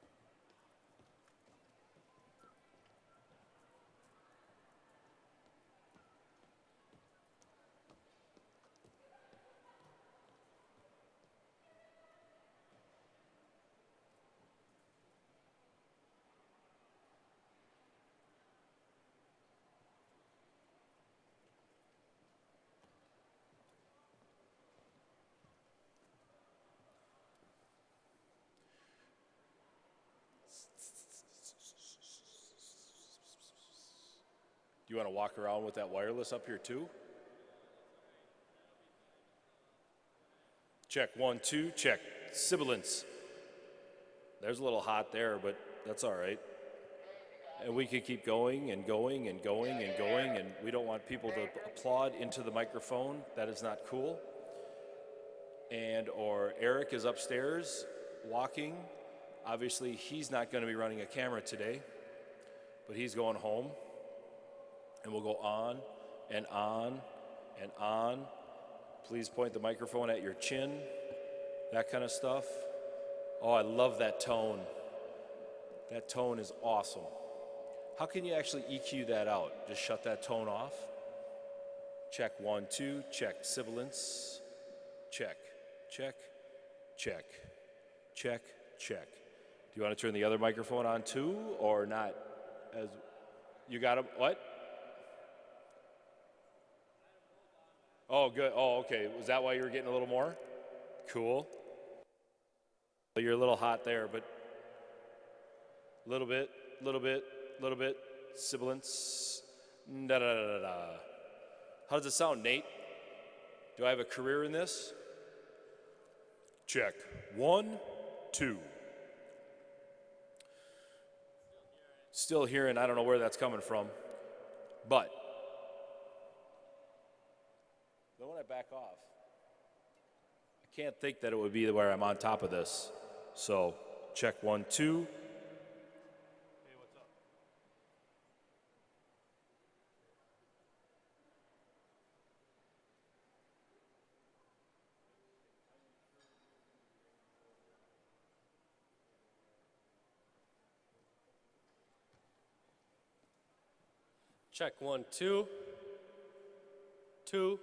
Do you want to walk around with that wireless up here too? Check. 1, 2. Check. Sibilance. There's a little hot there, but that's all right. And we can keep going and going and going and going, and we don't want people to applaud into the microphone. That is not cool. And or Eric is upstairs walking. Obviously, he's not going to be running a camera today, but he's going home. And we'll go on and on and on. Please point the microphone at your chin, that kind of stuff. Oh, I love that tone. That tone is awesome. How can you actually EQ that out? Just shut that tone off? Check. 1, 2. Check. Sibilance. Check. Check. Check. Check. Check. Do you want to turn the other microphone on too, or not? As you got him? What? Oh, good. Oh, okay. Was that why you were getting a little more? Cool. You're a little hot there, but a little bit, little bit, little bit. Sibilance. Da da da da da. How does it sound, Nate? Do I have a career in this? Check. 1, 2. Still hearing, I don't know where that's coming from, but then when I back off, I can't think that it would be where I'm on top of this. So, check. 1, 2. Hey, what's up? Check. 1, 2. 2.